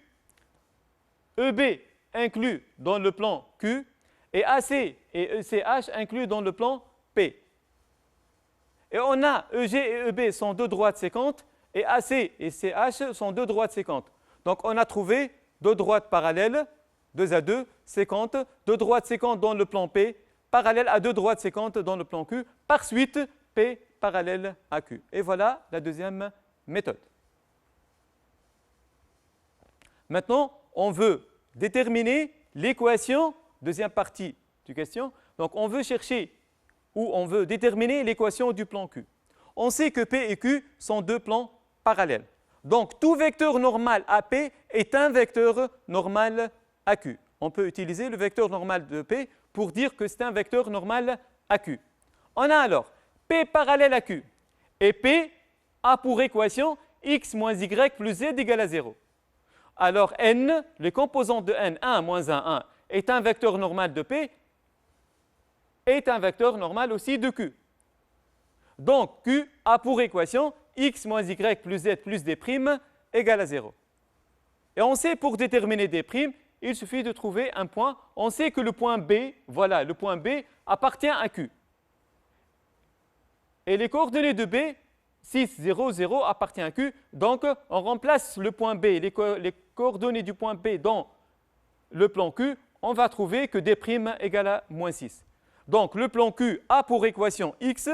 A: EB inclus dans le plan Q et AC et ECH inclus dans le plan P. Et on a EG et EB sont deux droites séquentes et AC et CH sont deux droites séquentes. Donc on a trouvé deux droites parallèles, 2 à 2, séquentes, deux droites séquentes dans le plan P, parallèles à deux droites séquentes dans le plan Q, par suite P parallèle à Q. Et voilà la deuxième méthode. Maintenant, on veut déterminer l'équation, deuxième partie du question. Donc on veut chercher ou on veut déterminer l'équation du plan Q. On sait que P et Q sont deux plans parallèles. Donc tout vecteur normal AP est un vecteur normal AQ. On peut utiliser le vecteur normal de P pour dire que c'est un vecteur normal AQ. On a alors P parallèle à Q et P a pour équation x moins y plus z égale à 0. Alors n, les composantes de n, 1 moins 1, 1, est un vecteur normal de P, est un vecteur normal aussi de Q. Donc Q a pour équation x moins y plus z plus d' égale à 0. Et on sait pour déterminer d', il suffit de trouver un point. On sait que le point B, voilà, le point B appartient à Q. Et les coordonnées de B, 6, 0, 0 appartient à Q. Donc on remplace le point B, les coordonnées du point B dans le plan Q, on va trouver que D' égale à moins 6. Donc, le plan Q a pour équation x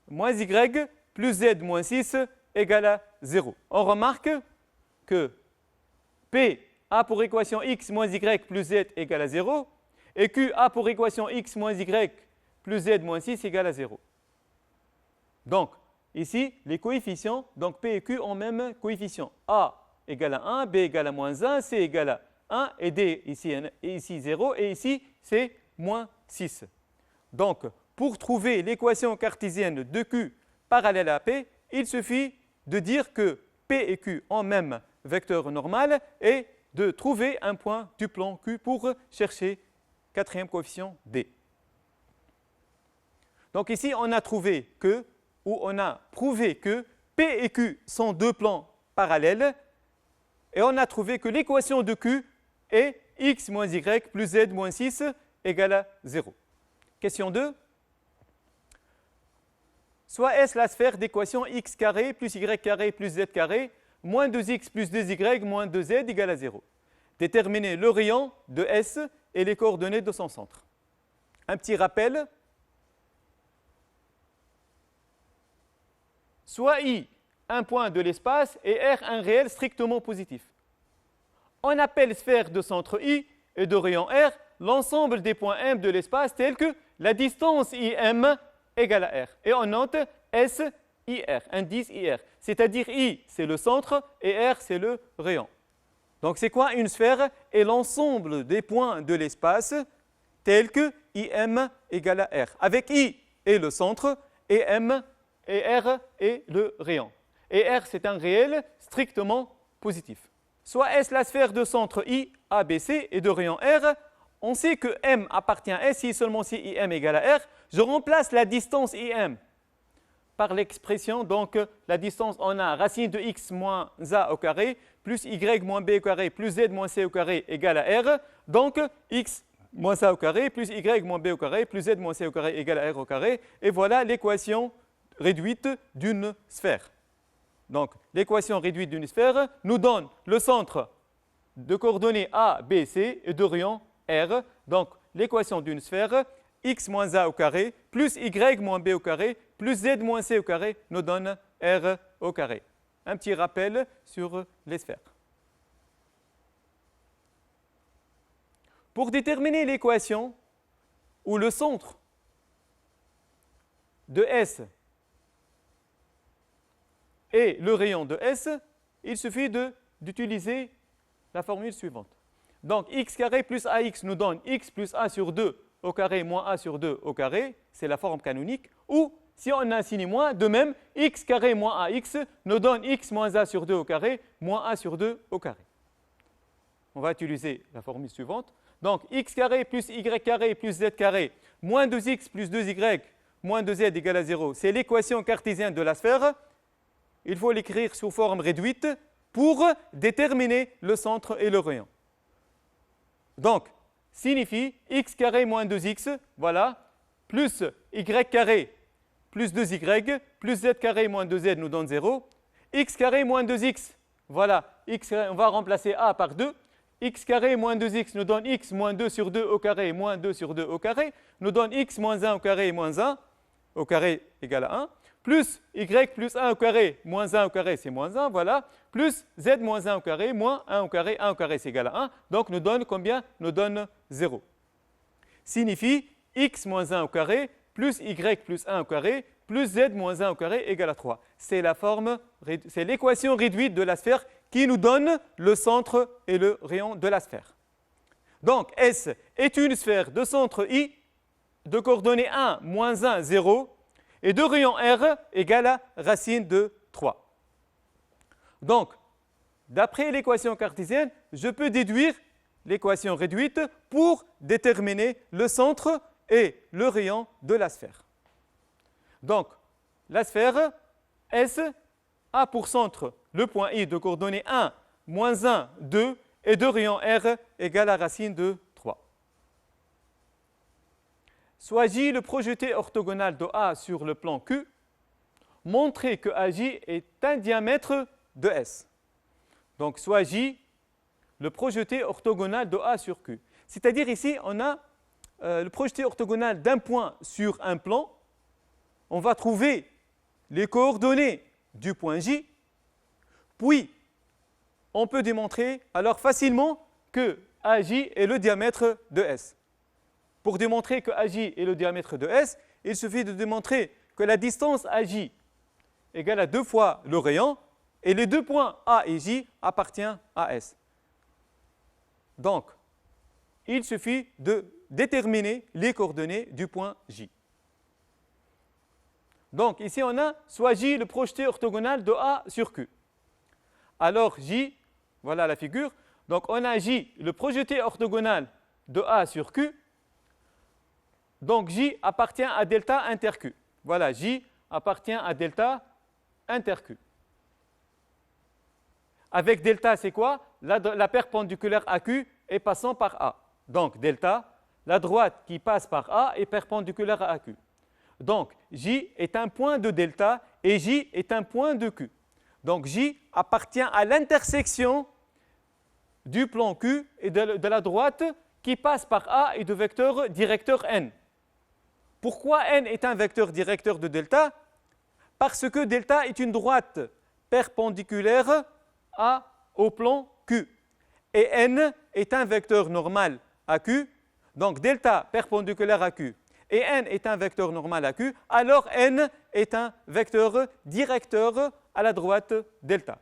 A: moins y plus z moins 6 égale à 0. On remarque que P a pour équation x moins y plus z égale à 0 et Q a pour équation x moins y plus z moins 6 égale à 0. Donc, ici, les coefficients, donc P et Q ont même coefficient. A égale à 1, B égale à moins 1, C égale à 1 et D ici 0 et ici c'est moins 6. Donc, pour trouver l'équation cartésienne de Q parallèle à P, il suffit de dire que P et Q ont même vecteur normal et de trouver un point du plan Q pour chercher quatrième coefficient D. Donc ici, on a trouvé que, ou on a prouvé que P et Q sont deux plans parallèles et on a trouvé que l'équation de Q est x moins y plus z moins 6 égale à 0. Question 2. Soit est-ce la sphère d'équation x carré plus y carré plus z carré moins 2x plus 2y moins 2z égale à 0. Déterminez le rayon de S et les coordonnées de son centre. Un petit rappel. Soit I un point de l'espace et R un réel strictement positif. On appelle sphère de centre I et de rayon R l'ensemble des points M de l'espace tels que la distance IM égale à R. Et on note S, IR, indice IR. C'est-à-dire I, c'est le centre et R, c'est le rayon. Donc c'est quoi une sphère? Et l'ensemble des points de l'espace tels que IM égale à R. Avec I et le centre et M et R et le rayon. Et R, c'est un réel strictement positif. Soit est-ce la sphère de centre I, ABC et de rayon R? On sait que M appartient à S si seulement si IM égale à R. Je remplace la distance IM par l'expression, donc la distance, on a racine de x moins a au carré plus y moins b au carré plus z moins c au carré égale à R. Donc x moins a au carré plus y moins b au carré plus z moins c au carré égale à R au carré. Et voilà l'équation réduite d'une sphère. Donc l'équation réduite d'une sphère nous donne le centre de coordonnées A, B, C et de rayon R. Donc l'équation d'une sphère x moins a au carré plus y moins b au carré plus z moins c au carré nous donne R au carré. Un petit rappel sur les sphères. Pour déterminer l'équation ou le centre de S et le rayon de S, il suffit d'utiliser la formule suivante. Donc x carré plus ax nous donne x plus a sur 2 au carré moins a sur 2 au carré, c'est la forme canonique, ou si on a un signe moins, de même, x carré moins ax nous donne x moins a sur 2 au carré moins a sur 2 au carré. On va utiliser la formule suivante. Donc x carré plus y carré plus z carré moins 2x plus 2y moins 2z égale à 0, c'est l'équation cartésienne de la sphère. Il faut l'écrire sous forme réduite pour déterminer le centre et le rayon. Donc, signifie x carré moins 2x, voilà, plus y carré plus 2y, plus z carré moins 2z nous donne 0. X carré moins 2x, voilà, on va remplacer a par 2. X carré moins 2x nous donne x moins 2 sur 2 au carré moins 2 sur 2 au carré, nous donne x moins 1 au carré moins 1 au carré égale à 1. Plus y plus 1 au carré, moins 1 au carré, c'est moins 1, voilà. Plus z moins 1 au carré, moins 1 au carré, c'est égal à 1. Donc, nous donne combien? Nous donne 0. Signifie x moins 1 au carré, plus y plus 1 au carré, plus z moins 1 au carré égale à 3. C'est l'équation réduite de la sphère qui nous donne le centre et le rayon de la sphère. Donc, S est une sphère de centre I, de coordonnées 1, moins 1, 0, et de rayon R égale à racine de 3. Donc, d'après l'équation cartésienne, je peux déduire l'équation réduite pour déterminer le centre et le rayon de la sphère. Donc, la sphère S a pour centre le point I de coordonnées 1, moins 1, 2 et de rayon R égale à racine de 3. Soit J le projeté orthogonal de A sur le plan Q, montrez que AJ est un diamètre de S. Donc soit J le projeté orthogonal de A sur Q. C'est-à-dire ici, on a le projeté orthogonal d'un point sur un plan. On va trouver les coordonnées du point J, puis on peut démontrer alors facilement que AJ est le diamètre de S. Pour démontrer que AJ est le diamètre de S, il suffit de démontrer que la distance AJ égale à 2 fois le rayon et les deux points A et J appartiennent à S. Donc, il suffit de déterminer les coordonnées du point J. Donc, ici, on a soit J le projeté orthogonal de A sur Q. Alors, J, voilà la figure. Donc, on a J le projeté orthogonal de A sur Q. Donc, J appartient à delta inter Q. Voilà, J appartient à delta inter Q. Avec delta, c'est quoi? La perpendiculaire à Q est passant par A. Donc, delta, la droite qui passe par A est perpendiculaire à Q. Donc, J est un point de delta et J est un point de Q. Donc, J appartient à l'intersection du plan Q et de la droite qui passe par A et de vecteur directeur N. Pourquoi N est un vecteur directeur de delta? Parce que delta est une droite perpendiculaire au plan Q. Et N est un vecteur normal à Q. Donc, delta perpendiculaire à Q et N est un vecteur normal à Q, alors N est un vecteur directeur à la droite delta.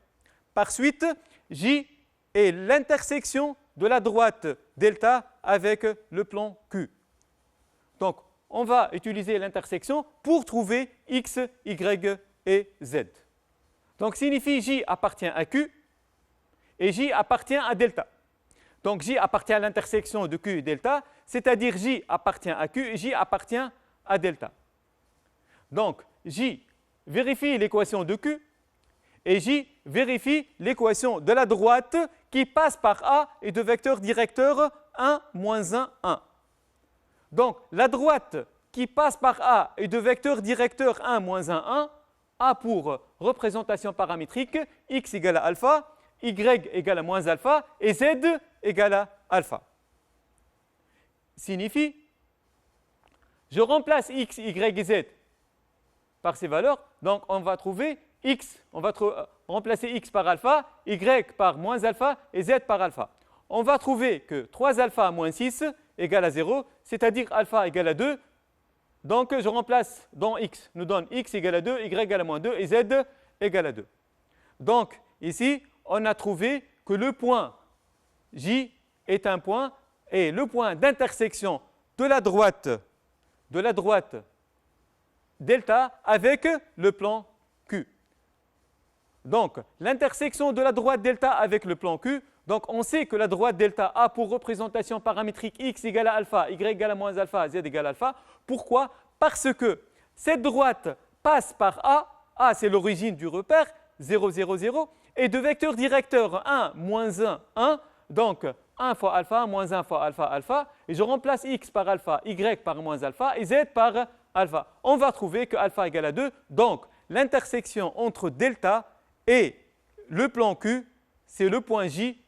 A: Par suite, J est l'intersection de la droite delta avec le plan Q. Donc, on va utiliser l'intersection pour trouver X, Y et Z. Donc, signifie J appartient à Q et J appartient à delta. Donc, J appartient à l'intersection de Q et delta, c'est-à-dire J appartient à Q et J appartient à delta. Donc, J vérifie l'équation de Q et J vérifie l'équation de la droite qui passe par A et de vecteur directeur 1, moins 1, 1. Donc, la droite qui passe par A et de vecteur directeur 1, moins 1, 1 a pour représentation paramétrique x égale à alpha, y égale à moins alpha et z égale à alpha. Signifie, je remplace x, y et z par ces valeurs, donc on va trouver x, on va remplacer x par alpha, y par moins alpha et z par alpha. On va trouver que 3 alpha moins 6 égale à 0, c'est-à-dire alpha égale à 2. Donc je remplace dans x, nous donne x égale à 2, y égale à moins 2 et z égale à 2. Donc ici, on a trouvé que le point J est un point et le point d'intersection de la droite delta avec le plan Q. Donc, l'intersection de la droite delta avec le plan Q, donc on sait que la droite delta a pour représentation paramétrique x égale à alpha, y égale à moins alpha, z égale à alpha. Pourquoi? Parce que cette droite passe par A c'est l'origine du repère, 0, 0, 0, et de vecteur directeur 1, moins 1, 1, donc 1 fois alpha, moins 1 fois alpha, alpha, et je remplace x par alpha, y par moins alpha, et z par alpha. On va trouver que alpha égale à 2, donc l'intersection entre delta et le plan Q, c'est le point J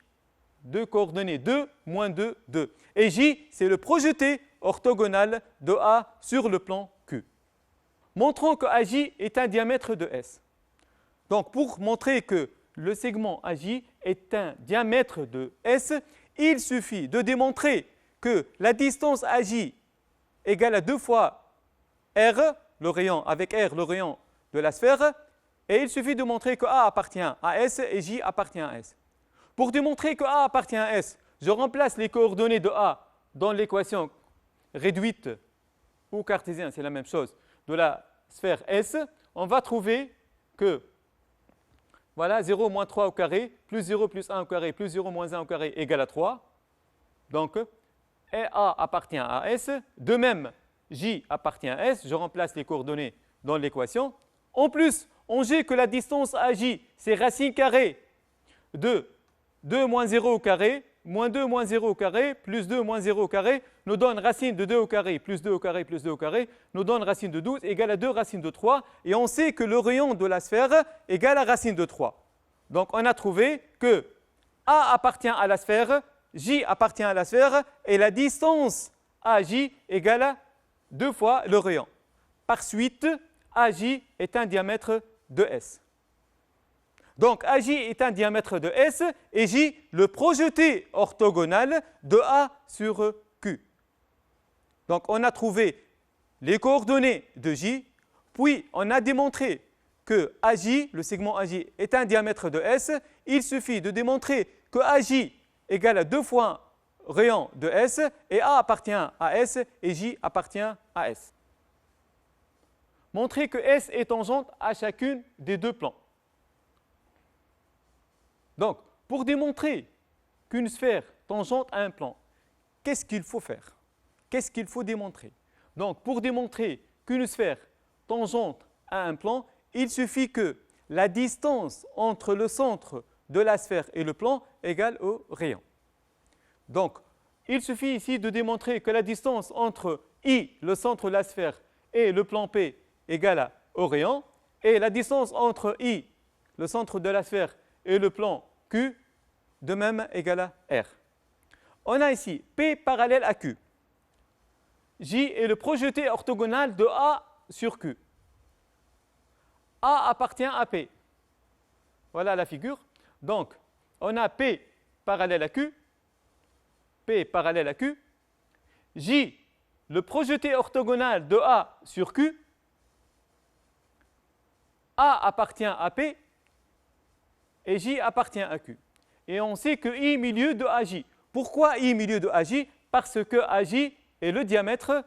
A: de coordonnées 2, moins 2, 2. Et J, c'est le projeté orthogonal de A sur le plan Q. Montrons que AJ est un diamètre de S. Donc, pour montrer que le segment AJ est un diamètre de S, il suffit de démontrer que la distance AJ égale à 2 fois R, le rayon, avec R, le rayon de la sphère, et il suffit de montrer que A appartient à S et J appartient à S. Pour démontrer que A appartient à S, je remplace les coordonnées de A dans l'équation réduite ou cartésienne, c'est la même chose, de la sphère S. On va trouver que voilà, 0 moins 3 au carré, plus 0 plus 1 au carré, plus 0 moins 1 au carré égale à 3. Donc, A appartient à S. De même, J appartient à S. Je remplace les coordonnées dans l'équation. En plus, on sait que la distance AJ, c'est racine carrée de 2 moins 0 au carré, moins 2 moins 0 au carré, plus 2 moins 0 au carré, nous donne racine de 2 au carré, plus 2 au carré, plus 2 au carré, nous donne racine de 12 égale à 2 racine de 3. Et on sait que le rayon de la sphère égale à racine de 3. Donc, on a trouvé que A appartient à la sphère, J appartient à la sphère, et la distance AJ égale 2 fois le rayon. Par suite, AJ est un diamètre de S. Donc AJ est un diamètre de S et J le projeté orthogonal de A sur Q. Donc on a trouvé les coordonnées de J, puis on a démontré que AJ, le segment AJ, est un diamètre de S. Il suffit de démontrer que AJ égale à 2 fois rayon de S et A appartient à S et J appartient à S. Montrer que S est tangente à chacune des deux plans. Donc, pour démontrer qu'une sphère tangente à un plan, qu'est-ce qu'il faut faire? Qu'est-ce qu'il faut démontrer? Donc, pour démontrer qu'une sphère tangente à un plan, il suffit que la distance entre le centre de la sphère et le plan égale au rayon. Donc, il suffit ici de démontrer que la distance entre I, le centre de la sphère, et le plan P égale au rayon, et la distance entre I, le centre de la sphère, et le plan Q, de même égale à R. On a ici P parallèle à Q. J est le projeté orthogonal de A sur Q. A appartient à P. Voilà la figure. Donc, on a P parallèle à Q, P parallèle à Q, J, le projeté orthogonal de A sur Q, A appartient à P, et J appartient à Q. Et on sait que I milieu de AJ. Pourquoi I milieu de AJ? Parce que AJ est le diamètre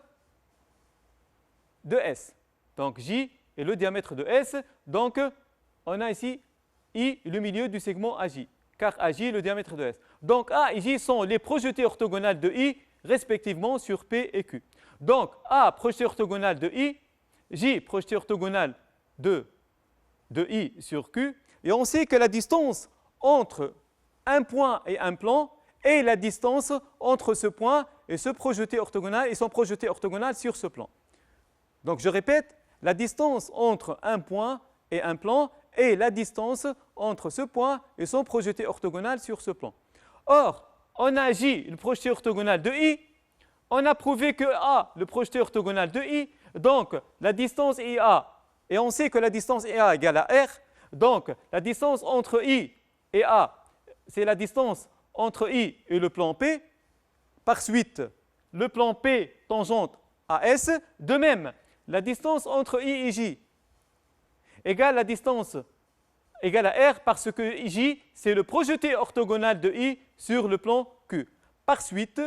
A: de S. Donc J est le diamètre de S. Donc on a ici I le milieu du segment AJ, car AJ est le diamètre de S. Donc A et J sont les projetés orthogonales de I, respectivement sur P et Q. Donc A projeté orthogonal de I, J projeté orthogonal de I sur Q. Et on sait que la distance entre un point et un plan est la distance entre ce point et ce projeté orthogonal et son projeté orthogonal sur ce plan. Donc je répète, la distance entre un point et un plan est la distance entre ce point et son projeté orthogonal sur ce plan. Or, on a J, le projeté orthogonal de I, on a prouvé que A, le projeté orthogonal de I, donc la distance IA, et on sait que la distance IA égale à R, donc la distance entre I et A, c'est la distance entre I et le plan P. Par suite, le plan P tangente à S. De même, la distance entre I et J égale la distance égale à R parce que J, c'est le projeté orthogonal de I sur le plan Q. Par suite,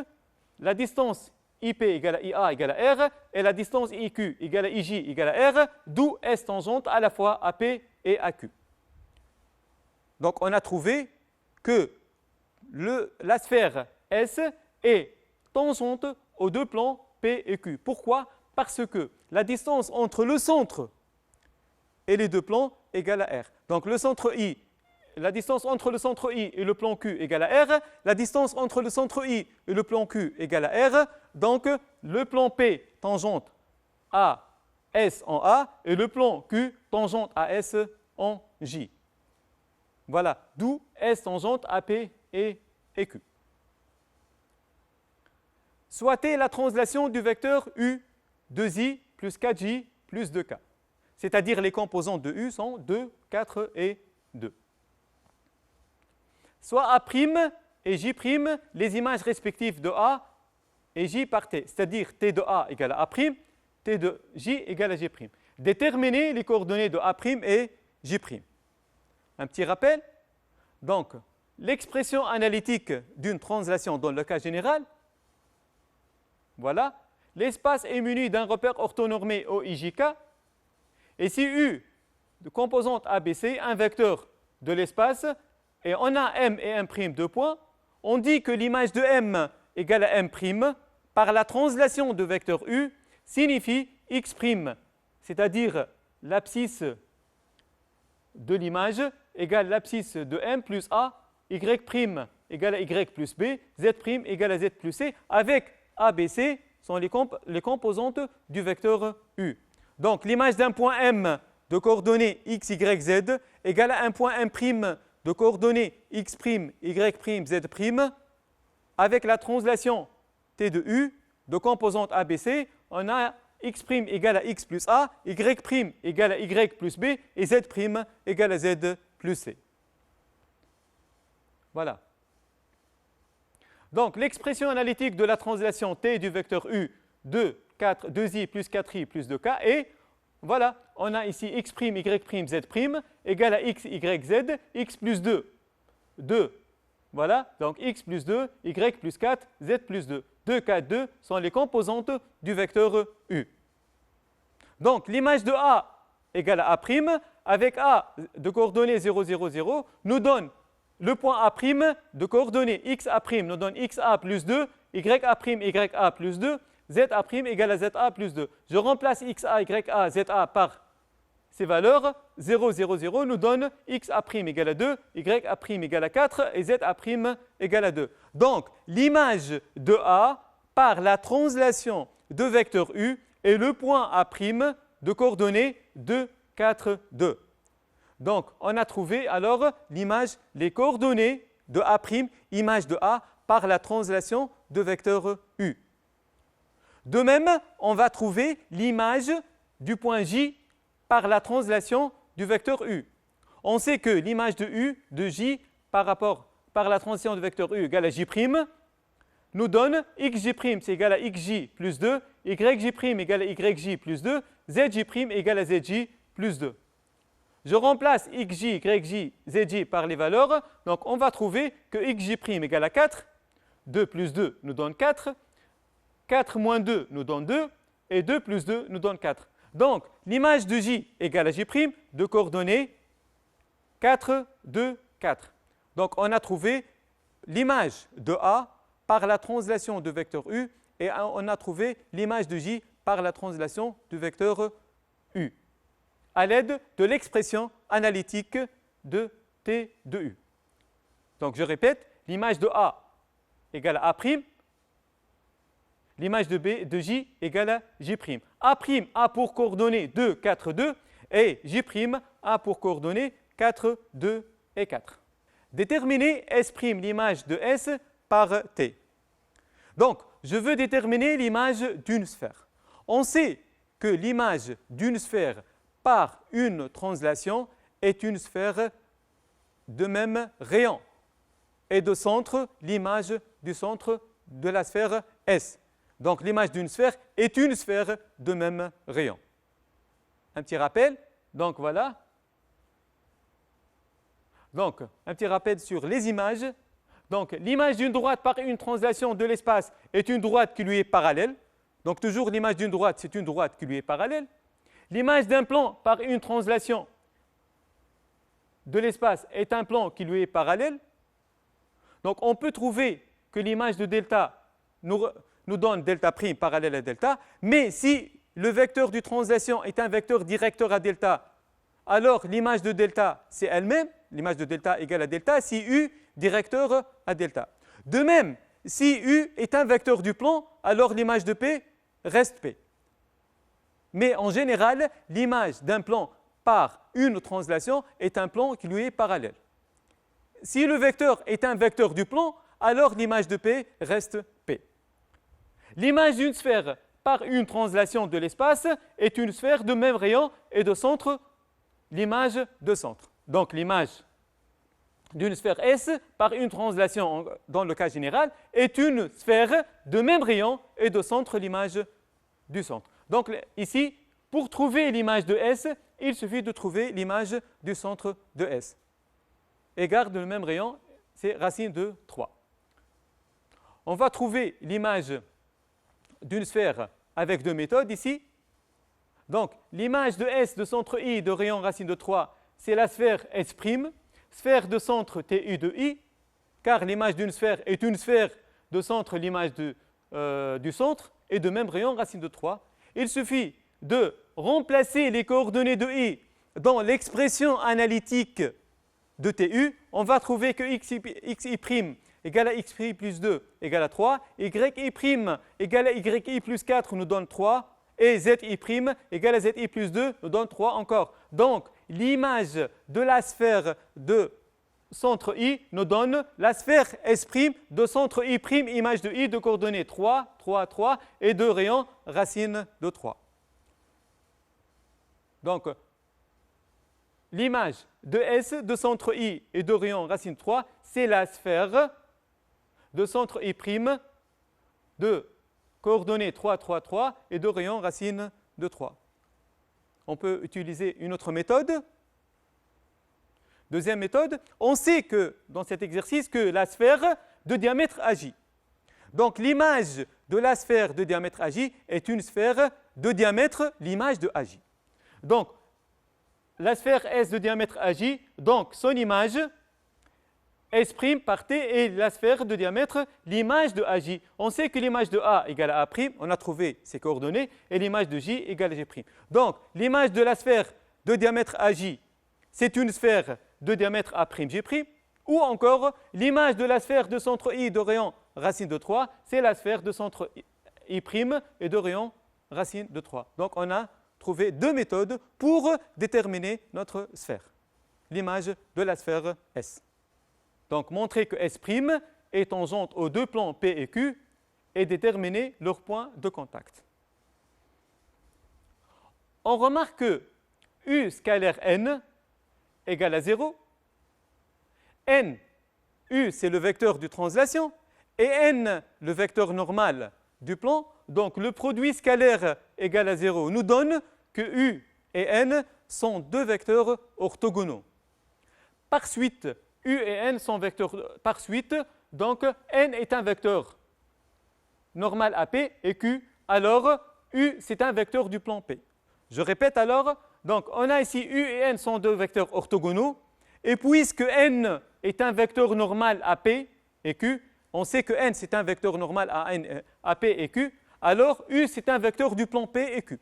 A: la distance IP égale à IA égale à R et la distance IQ égale à IJ égale à R, d'où S tangente à la fois à P et à Q. Donc on a trouvé que la sphère S est tangente aux deux plans P et Q. Pourquoi? Parce que la distance entre le centre et les deux plans égale à R. Donc le centre I, la distance entre le centre I et le plan Q égale à R, la distance entre le centre I et le plan Q égale à R, donc le plan P tangente à S en A et le plan Q tangente à S en J. Voilà, d'où S tangente à P et Q. Soit la translation du vecteur U 2i plus 4j plus 2k. C'est-à-dire les composantes de U sont 2, 4 et 2. Soit A' et J', les images respectives de A et J par T, c'est-à-dire T de A égale à A', T de J égale à J'. Déterminer les coordonnées de A' et J'. Un petit rappel. Donc, l'expression analytique d'une translation dans le cas général, voilà, l'espace est muni d'un repère orthonormé OIJK, et si U de composante ABC, un vecteur de l'espace, et on a M et M' deux points, on dit que l'image de M égale à M' par la translation de vecteur U signifie X', c'est-à-dire l'abscisse de l'image égale l'abscisse de M plus A, Y' égale à Y plus B, Z' égale à Z plus C, avec ABC sont les composantes du vecteur U. Donc l'image d'un point M de coordonnées X, Y, Z égale à un point M' de coordonnées x', y', z', avec la translation T de U de composante ABC, on a x' égale à x plus a, y' égale à y plus b et z' égale à z plus c. Voilà. Donc, l'expression analytique de la translation T du vecteur U 2i plus 4i plus 2k est, voilà, on a ici x', y', z' égale à x, y, z, x plus 2. 2, voilà, donc x plus 2, y plus 4, z plus 2. 2, 4, 2 sont les composantes du vecteur U. Donc, l'image de A égale à A', avec A de coordonnées 0, 0, 0, nous donne le point A' de coordonnées XA' nous donne XA plus 2, YA', YA plus 2, ZA' égale à ZA plus 2. Je remplace XA, YA, ZA par ces valeurs. 0, 0, 0 nous donne XA' égale à 2, YA' égale à 4 et ZA' égale à 2. Donc, l'image de A par la translation de vecteur U est le point A' de coordonnées 2, 4, 2. Donc, on a trouvé alors l'image, les coordonnées de A', image de A, par la translation de vecteur U. De même, on va trouver l'image du point J par la translation du vecteur U. On sait que l'image de U, de J, par la translation du vecteur U égale à J', nous donne XJ' c'est égal à XJ plus 2, YJ' égale à YJ plus 2, ZJ' égale à ZJ plus 2. Je remplace XJ, YJ, ZJ par les valeurs, donc on va trouver que XJ' égale à 4, 2 plus 2 nous donne 4, 4 moins 2 nous donne 2, et 2 plus 2 nous donne 4. Donc, l'image de J égale à J' de coordonnées 4, 2, 4. Donc, on a trouvé l'image de A par la translation de vecteur U, et on a trouvé l'image de J par la translation du vecteur U, à l'aide de l'expression analytique de T de U. Donc, je répète, l'image de A égale à A', l'image de J égale à J'. A' a pour coordonnées 2, 4, 2, et J' a pour coordonnées 4, 2 et 4. Déterminer S', l'image de S par T. Donc, je veux déterminer l'image d'une sphère. On sait que l'image d'une sphère par une translation est une sphère de même rayon et de centre, l'image du centre de la sphère S. Donc l'image d'une sphère est une sphère de même rayon. Un petit rappel, donc voilà. Donc un petit rappel sur les images. Donc l'image d'une droite par une translation de l'espace est une droite qui lui est parallèle. Donc toujours l'image d'une droite, c'est une droite qui lui est parallèle. L'image d'un plan par une translation de l'espace est un plan qui lui est parallèle. Donc on peut trouver que l'image de delta nous donne delta' parallèle à delta, mais si le vecteur de translation est un vecteur directeur à delta, alors l'image de delta c'est elle-même, l'image de delta égale à delta, si U directeur à delta. De même, si U est un vecteur du plan, alors l'image de P reste P. Mais en général, l'image d'un plan par une translation est un plan qui lui est parallèle. Si le vecteur est un vecteur du plan, alors l'image de P reste P. L'image d'une sphère par une translation de l'espace est une sphère de même rayon et de centre, l'image de centre. Donc l'image d'une sphère S par une translation dans le cas général est une sphère de même rayon et de centre, l'image du centre. Donc ici, pour trouver l'image de S, il suffit de trouver l'image du centre de S. Égard de le même rayon, c'est racine de 3. On va trouver l'image d'une sphère avec deux méthodes ici. Donc l'image de S de centre I de rayon racine de 3, c'est la sphère S', sphère de centre TU de I, car l'image d'une sphère est une sphère de centre, l'image du centre, et de même rayon racine de 3. Il suffit de remplacer les coordonnées de I dans l'expression analytique de TU. On va trouver que xi' égale à xi plus 2 égale à 3, yi' égale à yi plus 4 nous donne 3, et zi' égale à zi plus 2 nous donne 3 encore. Donc, l'image de la sphère de centre I nous donne la sphère S' de centre I', image de I de coordonnées 3, 3, 3 et de rayon racine de 3. Donc, l'image de S de centre I et de rayon racine 3, c'est la sphère de centre I' de coordonnées 3, 3, 3 et de rayon racine de 3. On peut utiliser une autre méthode. Deuxième méthode, on sait que dans cet exercice que la sphère de diamètre AJ. Donc l'image de la sphère de diamètre AJ est une sphère de diamètre, l'image de AJ. Donc la sphère S de diamètre AJ, donc son image S' par T et la sphère de diamètre, l'image de AJ. On sait que l'image de A égale à A', on a trouvé ses coordonnées, et l'image de J égale à G'. Donc l'image de la sphère de diamètre AJ, c'est une sphère de diamètre A'G', ou encore l'image de la sphère de centre I de rayon racine de 3, c'est la sphère de centre I' et de rayon racine de 3. Donc on a trouvé deux méthodes pour déterminer notre sphère, l'image de la sphère S. Donc montrer que S' est tangente aux deux plans P et Q et déterminer leur point de contact. On remarque que U scalaire n égale à 0. N, U, c'est le vecteur de translation, et N, le vecteur normal du plan. Donc, le produit scalaire égal à 0 nous donne que U et N sont deux vecteurs orthogonaux. Par suite, U et N sont vecteurs par suite, donc N est un vecteur normal à P et Q, alors U, c'est un vecteur du plan P. Je répète alors. Donc, on a ici U et N sont deux vecteurs orthogonaux. Et puisque N est un vecteur normal à P et Q, on sait que N c'est un vecteur normal à P et Q, alors U c'est un vecteur du plan P et Q.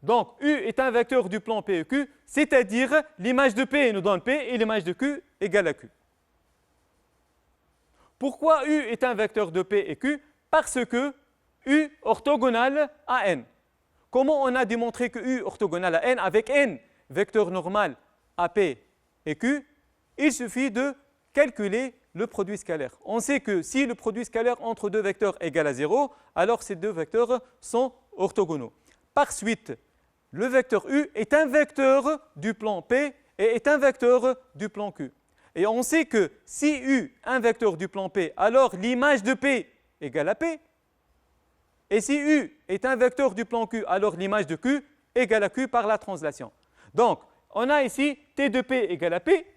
A: Donc, U est un vecteur du plan P et Q, c'est-à-dire l'image de P nous donne P et l'image de Q égale à Q. Pourquoi U est un vecteur de P et Q? Parce que U orthogonal à N. Comment on a démontré que U orthogonal à N avec N, vecteur normal à P et Q? Il suffit de calculer le produit scalaire. On sait que si le produit scalaire entre deux vecteurs égale à 0, alors ces deux vecteurs sont orthogonaux. Par suite, le vecteur U est un vecteur du plan P et est un vecteur du plan Q. Et on sait que si U est un vecteur du plan P, alors l'image de P égale à P. Et si U est un vecteur du plan Q, alors l'image de Q égale à Q par la translation. Donc, on a ici T de P égale à P,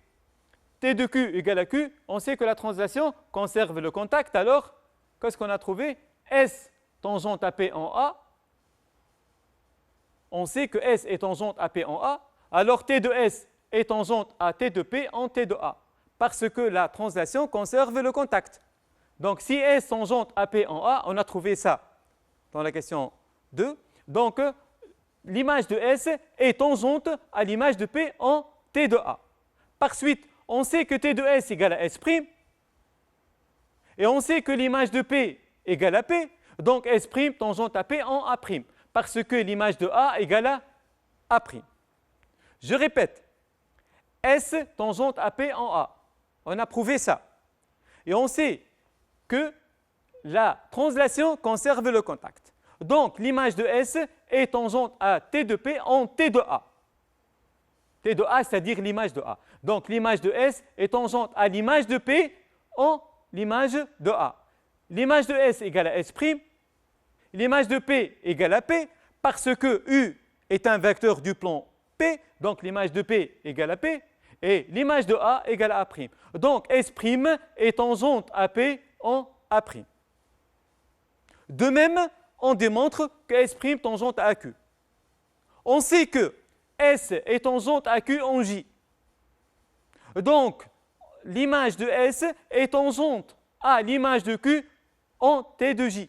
A: T de Q égale à Q. On sait que la translation conserve le contact. Alors, qu'est-ce qu'on a trouvé? S tangente à P en A. On sait que S est tangente à P en A. Alors, T de S est tangente à T de P en T de A. Parce que la translation conserve le contact. Donc, si S tangente à P en A, on a trouvé ça dans la question 2. Donc, l'image de S est tangente à l'image de P en T de A. Par suite, on sait que T de S égale à S', et on sait que l'image de P égale à P, donc S' tangente à P en A', parce que l'image de A égale à A'. Je répète, S tangente à P en A. On a prouvé ça. Et on sait que la translation conserve le contact. Donc, l'image de S est tangente à T de P en T de A. T de A, c'est-à-dire l'image de A. Donc, l'image de S est tangente à l'image de P en l'image de A. L'image de S égale à S', l'image de P égale à P, parce que U est un vecteur du plan P, donc l'image de P égale à P, et l'image de A égale à A'. Donc, S' est tangente à P en A'. De même, on démontre que S' tangente à Q. On sait que S est tangente à Q en J. Donc, l'image de S est tangente à l'image de Q en T de J,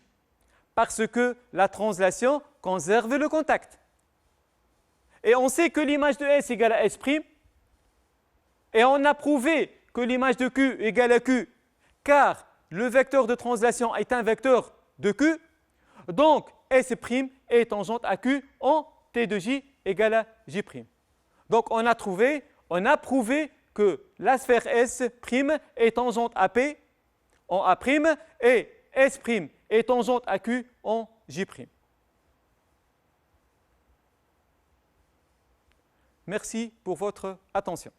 A: parce que la translation conserve le contact. Et on sait que l'image de S égale à S', et on a prouvé que l'image de Q égale à Q, car le vecteur de translation est un vecteur de Q, donc S' est tangente à Q en T de J égale à J'. Donc on a prouvé que la sphère S' est tangente à P en A' et S' est tangente à Q en J'. Merci pour votre attention.